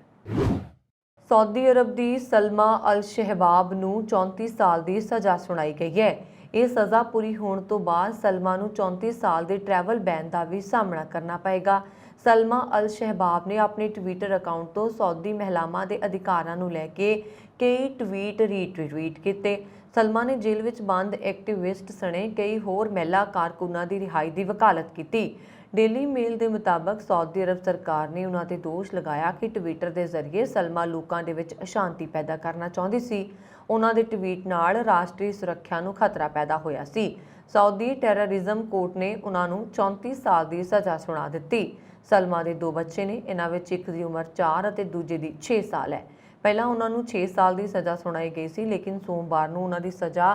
ਸਾਊਦੀ ਅਰਬ ਦੀ ਸਲਮਾ ਅਲ ਸ਼ਹਿਬਾਬ ਨੂੰ 34 ਸਾਲ ਦੀ ਸਜ਼ਾ ਸੁਣਾਈ ਗਈ ਹੈ। ਇਹ ਸਜ਼ਾ ਪੂਰੀ ਹੋਣ ਤੋਂ ਬਾਅਦ ਸਲਮਾ ਨੂੰ 34 ਸਾਲ ਦੇ ਟਰੈਵਲ ਬੈਨ ਦਾ ਵੀ ਸਾਹਮਣਾ ਕਰਨਾ ਪਏਗਾ। ਸਲਮਾ ਅਲ ਸ਼ਹਿਬਾਬ ਨੇ ਆਪਣੇ ਟਵਿੱਟਰ ਅਕਾਊਂਟ ਤੋਂ ਸਾਊਦੀ ਮਹਿਲਾਵਾਂ ਦੇ ਅਧਿਕਾਰਾਂ ਨੂੰ ਲੈ ਕੇ ਕਈ ਟਵੀਟ ਰੀਟਵੀਟ ਕੀਤੇ। ਸਲਮਾ ਨੇ ਜੇਲ੍ਹ ਵਿੱਚ ਬੰਦ ਐਕਟਿਵਿਸਟ ਸਣੇ ਕਈ ਹੋਰ ਮਹਿਲਾ ਕਾਰਕੁਨਾਂ ਦੀ ਰਿਹਾਈ ਦੀ ਵਕਾਲਤ ਕੀਤੀ। ਡੇਲੀ ਮੇਲ ਦੇ ਮੁਤਾਬਕ ਸਾਊਦੀ ਅਰਬ ਸਰਕਾਰ ਨੇ ਉਹਨਾਂ ਤੇ ਦੋਸ਼ ਲਗਾਇਆ ਕਿ ਟਵਿੱਟਰ ਦੇ ਜ਼ਰੀਏ ਸਲਮਾ ਲੋਕਾਂ ਦੇ ਵਿੱਚ ਅਸ਼ਾਂਤੀ ਪੈਦਾ ਕਰਨਾ ਚਾਹੁੰਦੀ ਸੀ। ਉਹਨਾਂ ਦੇ ਟਵੀਟ ਨਾਲ ਰਾਸ਼ਟਰੀ ਸੁਰੱਖਿਆ ਨੂੰ ਖਤਰਾ ਪੈਦਾ ਹੋਇਆ ਸੀ। ਸਾਊਦੀ ਟੈਰਰਿਜ਼ਮ ਕੋਰਟ ਨੇ ਉਹਨਾਂ ਨੂੰ 34 ਸਾਲ ਦੀ ਸਜ਼ਾ ਸੁਣਾ ਦਿੱਤੀ। ਸਲਮਾ ਦੇ 2 ਬੱਚੇ ਨੇ। ਇਹਨਾਂ ਵਿੱਚ ਇੱਕ ਦੀ ਉਮਰ 4 ਅਤੇ ਦੂਜੇ ਦੀ 6 ਸਾਲ ਹੈ। ਪਹਿਲਾਂ ਉਹਨਾਂ ਨੂੰ 6 ਸਾਲ ਦੀ ਸਜ਼ਾ ਸੁਣਾਈ ਗਈ ਸੀ, ਲੇਕਿਨ ਸੋਮਵਾਰ ਨੂੰ ਉਹਨਾਂ ਦੀ ਸਜ਼ਾ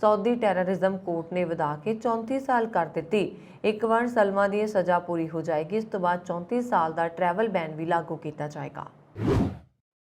ਸਾਊਦੀ ਟੈਰਰਿਜ਼ਮ ਕੋਰਟ ਨੇ ਵਧਾ ਕੇ 34 ਸਾਲ ਕਰ ਦਿੱਤੀ। ਇੱਕ ਵਾਰ ਸਲਮਾ ਦੀ ਇਹ ਸਜ਼ਾ ਪੂਰੀ ਹੋ ਜਾਏਗੀ, ਇਸ ਤੋਂ ਬਾਅਦ 34 ਸਾਲ ਦਾ ਟਰੈਵਲ ਬੈਨ ਵੀ ਲਾਗੂ ਕੀਤਾ ਜਾਏਗਾ।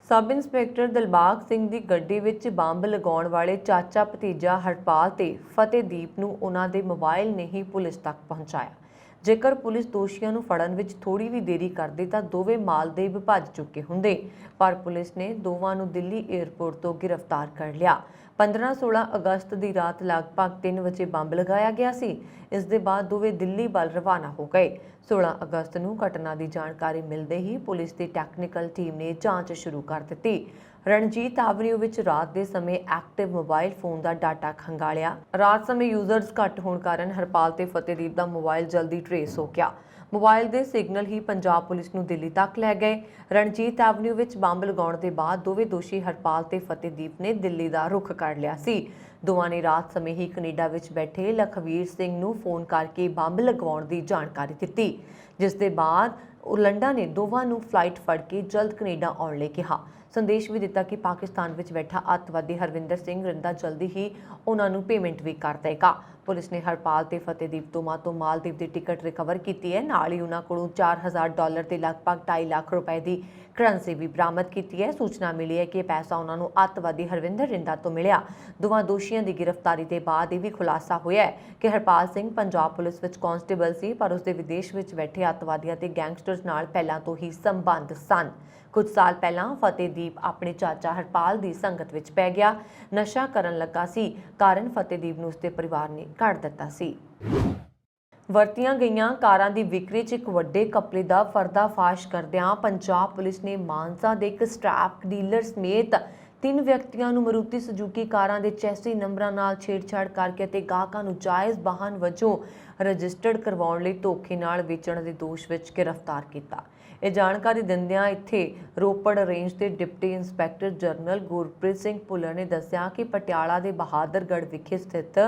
ਸਬ ਇੰਸਪੈਕਟਰ ਦਿਲਬਾਗ ਸਿੰਘ ਦੀ ਗੱਡੀ ਵਿੱਚ ਬੰਬ ਲਗਾਉਣ ਵਾਲੇ ਚਾਚਾ ਭਤੀਜਾ ਹਰਪਾਲ ਤੇ ਫਤਿਹਦੀਪ ਨੂੰ ਉਹਨਾਂ ਦੇ ਮੋਬਾਈਲ ਨੇ ਹੀ ਪੁਲਿਸ ਤੱਕ ਪਹੁੰਚਾਇਆ। ਜੇਕਰ ਪੁਲਿਸ ਦੋਸ਼ੀਆਂ ਨੂੰ ਫੜਨ ਵਿੱਚ ਥੋੜੀ ਵੀ ਦੇਰੀ ਕਰਦੀ ਤਾਂ ਦੋਵੇਂ ਮਾਲਦੇਵ ਭੱਜ ਚੁੱਕੇ ਹੁੰਦੇ, ਪਰ ਪੁਲਿਸ ਨੇ ਦੋਵਾਂ ਨੂੰ ਦਿੱਲੀ ਏਅਰਪੋਰਟ ਤੋਂ ਗ੍ਰਿਫਤਾਰ ਕਰ ਲਿਆ। 15-16 ਅਗਸਤ ਦੀ ਰਾਤ ਲਗਭਗ 3 ਵਜੇ ਬੰਬ ਲਗਾਇਆ ਗਿਆ ਸੀ। ਇਸ ਦੇ ਬਾਅਦ ਦੋਵੇਂ ਦਿੱਲੀ ਵੱਲ ਰਵਾਨਾ ਹੋ ਗਏ। 16 ਅਗਸਤ ਨੂੰ ਘਟਨਾ ਦੀ ਜਾਣਕਾਰੀ ਮਿਲਦੇ ਹੀ ਪੁਲਿਸ ਦੀ ਟੈਕਨੀਕਲ ਟੀਮ ਨੇ ਜਾਂਚ ਸ਼ੁਰੂ ਕਰ ਦਿੱਤੀ। ਰਣਜੀਤ ਐਵਨਿਊ ਵਿੱਚ ਰਾਤ ਦੇ ਸਮੇਂ ਐਕਟਿਵ ਮੋਬਾਈਲ ਫੋਨ ਦਾ ਡਾਟਾ ਖੰਗਾਲਿਆ। ਰਾਤ ਸਮੇਂ ਯੂਜ਼ਰਸ ਘੱਟ ਹੋਣ ਕਾਰਨ ਹਰਪਾਲ ਤੇ ਫਤਿਹਦੀਪ ਦਾ ਮੋਬਾਈਲ ਜਲਦੀ ਟਰੇਸ ਹੋ ਗਿਆ। ਮੋਬਾਈਲ ਦੇ ਸਿਗਨਲ ਹੀ ਪੰਜਾਬ ਪੁਲਿਸ ਨੂੰ ਦਿੱਲੀ ਤੱਕ ਲੈ ਗਏ। ਰਣਜੀਤ ਐਵਨਿਊ ਵਿੱਚ ਬੰਬ ਲਗਾਉਣ ਦੇ ਬਾਅਦ ਦੋਵੇਂ ਦੋਸ਼ੀ ਹਰਪਾਲ ਤੇ ਫਤਿਹਦੀਪ ਨੇ ਦਿੱਲੀ ਦਾ ਰੁਖ ਕਰ ਲਿਆ ਸੀ। ਦੋਵਾਂ ਨੇ ਰਾਤ ਸਮੇਂ ਹੀ ਕੈਨੇਡਾ ਵਿੱਚ ਬੈਠੇ ਲਖਵੀਰ ਸਿੰਘ ਨੂੰ ਫੋਨ ਕਰਕੇ ਬੰਬ ਲਗਵਾਉਣ ਦੀ ਜਾਣਕਾਰੀ ਦਿੱਤੀ, ਜਿਸ ਦੇ ਬਾਅਦ ਉਰਲੰਡਾ ਨੇ ਦੋਵਾਂ ਨੂੰ ਫਲਾਈਟ ਫੜ ਕੇ ਜਲਦ ਕੈਨੇਡਾ ਆਉਣ ਲਈ ਕਿਹਾ। ਸੰਦੇਸ਼ ਵੀ ਦਿੱਤਾ ਕਿ ਪਾਕਿਸਤਾਨ ਵਿੱਚ ਬੈਠਾ ਅੱਤਵਾਦੀ ਹਰਵਿੰਦਰ ਸਿੰਘ ਰਿੰਦਾ ਜਲਦੀ ਹੀ ਉਹਨਾਂ ਨੂੰ ਪੇਮੈਂਟ ਵੀ ਕਰ ਦੇਗਾ। ਪੁਲਿਸ ਨੇ ਹਰਪਾਲ ਤੇ ਫਤਿਹਦੀਪ ਦੋਵਾਂ ਤੋਂ ਮਾਲਦੀਵ ਦੀ ਟਿਕਟ ਰਿਕਵਰ ਕੀਤੀ ਹੈ। ਨਾਲ ਹੀ ਉਹਨਾਂ ਕੋਲੋਂ $4000 ਦੇ ਲਗਭਗ 2.5 ਲੱਖ ਰੁਪਏ ਦੀ ਕਰੰਸੀ ਵੀ ਬਰਾਮਦ ਕੀਤੀ ਹੈ। ਸੂਚਨਾ ਮਿਲੀ ਹੈ ਕਿ ਇਹ ਪੈਸਾ ਉਹਨਾਂ ਨੂੰ ਅੱਤਵਾਦੀ ਹਰਵਿੰਦਰ ਰਿੰਦਾ ਤੋਂ ਮਿਲਿਆ। ਦੋਵਾਂ ਦੋਸ਼ੀਆਂ ਦੀ ਗ੍ਰਿਫਤਾਰੀ ਦੇ ਬਾਅਦ ਇਹ ਵੀ ਖੁਲਾਸਾ ਹੋਇਆ ਹੈ ਕਿ ਹਰਪਾਲ ਸਿੰਘ ਪੰਜਾਬ ਪੁਲਿਸ ਵਿੱਚ ਕਾਂਸਟੇਬਲ ਸੀ, ਪਰ ਉਸਦੇ ਵਿਦੇਸ਼ ਵਿੱਚ ਬੈਠੇ ਅੱਤਵਾਦੀਆਂ ਤੇ ਗੈਂਗਸਟਰਸ ਨਾਲ ਪਹਿਲਾਂ ਤੋਂ ਹੀ ਸੰਬੰਧ ਸਨ। ਕੁਝ ਸਾਲ ਪਹਿਲਾਂ ਫਤਿਹਦੀਪ ਆਪਣੇ ਚਾਚਾ ਹਰਪਾਲ ਦੀ ਸੰਗਤ ਵਿੱਚ ਪੈ ਗਿਆ, ਨਸ਼ਾ ਕਰਨ ਲੱਗਾ ਸੀ, ਕਾਰਨ ਫਤਿਹਦੀਪ ਨੂੰ ਉਸਦੇ ਪਰਿਵਾਰ ਨੇ ਕੱਢ ਦਿੱਤਾ ਸੀ। ਵਰਤੀਆਂ ਗਈਆਂ ਕਾਰਾਂ ਦੀ ਵਿਕਰੀ 'ਚ ਇੱਕ ਵੱਡੇ ਘਪਲੇ ਦਾ ਪਰਦਾਫਾਸ਼ ਕਰਦਿਆਂ ਪੰਜਾਬ ਪੁਲਿਸ ਨੇ ਮਾਨਸਾ ਦੇ ਇੱਕ ਸਕ੍ਰੈਪ ਡੀਲਰ ਸਮੇਤ 3 ਵਿਅਕਤੀਆਂ ਨੂੰ ਮਾਰੂਤੀ ਸੁਜ਼ੂਕੀ ਕਾਰਾਂ ਦੇ ਚੈਸੀ ਨੰਬਰਾਂ ਨਾਲ ਛੇੜਛਾੜ ਕਰਕੇ ਤੇ ਗਾਹਕਾਂ ਨੂੰ ਜਾਇਜ਼ ਵਾਹਨ ਵਜੋਂ ਰਜਿਸਟਰਡ ਕਰਵਾਉਣ ਲਈ ਧੋਖੇ ਨਾਲ ਵੇਚਣ ਦੇ ਦੋਸ਼ ਵਿੱਚ ਗ੍ਰਿਫਤਾਰ ਕੀਤਾ। ਇਹ ਜਾਣਕਾਰੀ ਦਿੰਦਿਆਂ ਇੱਥੇ ਰੋਪੜ ਰੇਂਜ ਦੇ deputy inspector general Gurpreet Singh Bhullar ਨੇ ਦੱਸਿਆ ਕਿ ਪਟਿਆਲਾ ਦੇ ਬਹਾਦਰਗੜ੍ਹ ਵਿਖੇ ਸਥਿਤ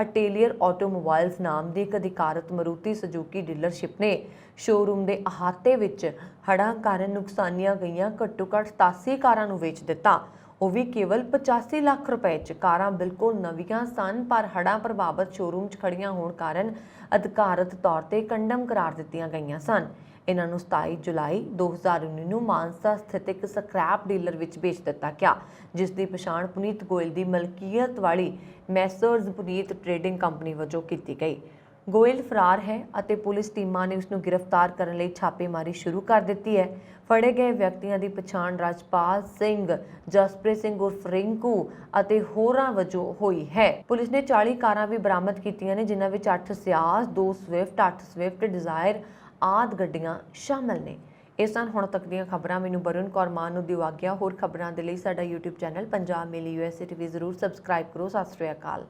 ਅਟੇਲੀਅਰ ਆਟੋਮੋਬਾਈਲਸ ਨਾਮ ਦੀ ਇੱਕ ਅਧਿਕਾਰਤ ਮਾਰੂਤੀ ਸੁਜ਼ੂਕੀ ਡੀਲਰਸ਼ਿਪ ਨੇ ਸ਼ੋਰੂਮ ਦੇ ਅਹਾਤੇ ਵਿੱਚ ਹੜ੍ਹਾਂ ਕਾਰਨ ਨੁਕਸਾਨੀਆਂ ਗਈਆਂ ਘੱਟੋ-ਘੱਟ 87 ਕਾਰਾਂ ਨੂੰ ਵੇਚ ਦਿੱਤਾ। ਉਹ ਵੀ ਕੇਵਲ 85 ਲੱਖ ਰੁਪਏ 'ਚ। ਕਾਰਾਂ ਬਿਲਕੁਲ ਨਵੀਆਂ ਸਨ, ਪਰ ਹੜ੍ਹਾਂ ਪ੍ਰਭਾਵਿਤ ਸ਼ੋਰੂਮ 'ਚ ਖੜੀਆਂ ਹੋਣ ਕਾਰਨ ਅਧਿਕਾਰਤ ਤੌਰ ਤੇ ਕੰਡਮ ਕਰਾਰ ਦਿੱਤੀਆਂ ਗਈਆਂ ਸਨ। ਇਹਨਾਂ ਨੂੰ 27 ਜੁਲਾਈ 2019 ਨੂੰ ਮਾਨਸਾ ਸਥਿਤ ਇੱਕ ਸਕ੍ਰੈਪ ਡੀਲਰ ਵਿੱਚ ਵੇਚ ਦਿੱਤਾ ਗਿਆ, ਜਿਸ ਦੀ ਪਛਾਣ ਪੁਨੀਤ ਗੋਇਲ ਦੀ ਮਲਕੀਅਤ ਵਾਲੀ ਮੈਸਰਜ਼ ਪੁਨੀਤ ਟ੍ਰੇਡਿੰਗ ਕੰਪਨੀ ਵਜੋਂ ਕੀਤੀ ਗਈ। ਗੋਇਲ ਫਰਾਰ ਹੈ ਅਤੇ ਪੁਲਿਸ ਟੀਮਾਂ ਨੇ ਉਸ ਨੂੰ ਗ੍ਰਿਫਤਾਰ ਕਰਨ ਲਈ ਛਾਪੇਮਾਰੀ ਸ਼ੁਰੂ ਕਰ ਦਿੱਤੀ ਹੈ। ਫੜੇ ਗਏ ਵਿਅਕਤੀਆਂ ਦੀ ਪਛਾਣ ਰਾਜਪਾਲ ਸਿੰਘ, ਜਸਪ੍ਰੀਤ ਸਿੰਘ ਉਰਫ ਰਿੰਕੂ ਅਤੇ ਹੋਰਾਂ ਵਜੋਂ ਹੋਈ ਹੈ। ਪੁਲਿਸ ਨੇ 40 ਕਾਰਾਂ ਵੀ ਬਰਾਮਦ ਕੀਤੀਆਂ ਨੇ, ਜਿਨ੍ਹਾਂ ਵਿੱਚ 8 ਸਿਆਜ਼, 2 ਸਵਿਫਟ, 8 ਸਵਿਫਟ ਡਿਜ਼ਾਇਰ ਆਦਿ ਗੱਡੀਆਂ ਸ਼ਾਮਲ ਨੇ। ਇਹ ਸਨ ਹੁਣ ਤੱਕ ਦੀਆਂ ਖਬਰਾਂ। ਮੈਨੂੰ ਬਰੁਣ ਕੌਰ ਮਾਨ ਨੂੰ ਦਿਓ ਆਗਿਆ। ਹੋਰ ਖਬਰਾਂ ਦੇ ਲਈ ਸਾਡਾ YouTube channel Punjab Meli USA TV ਜ਼ਰੂਰ ਸਬਸਕ੍ਰਾਈਬ ਕਰੋ। ਸਤਿ ਸ਼੍ਰੀ ਅਕਾਲ।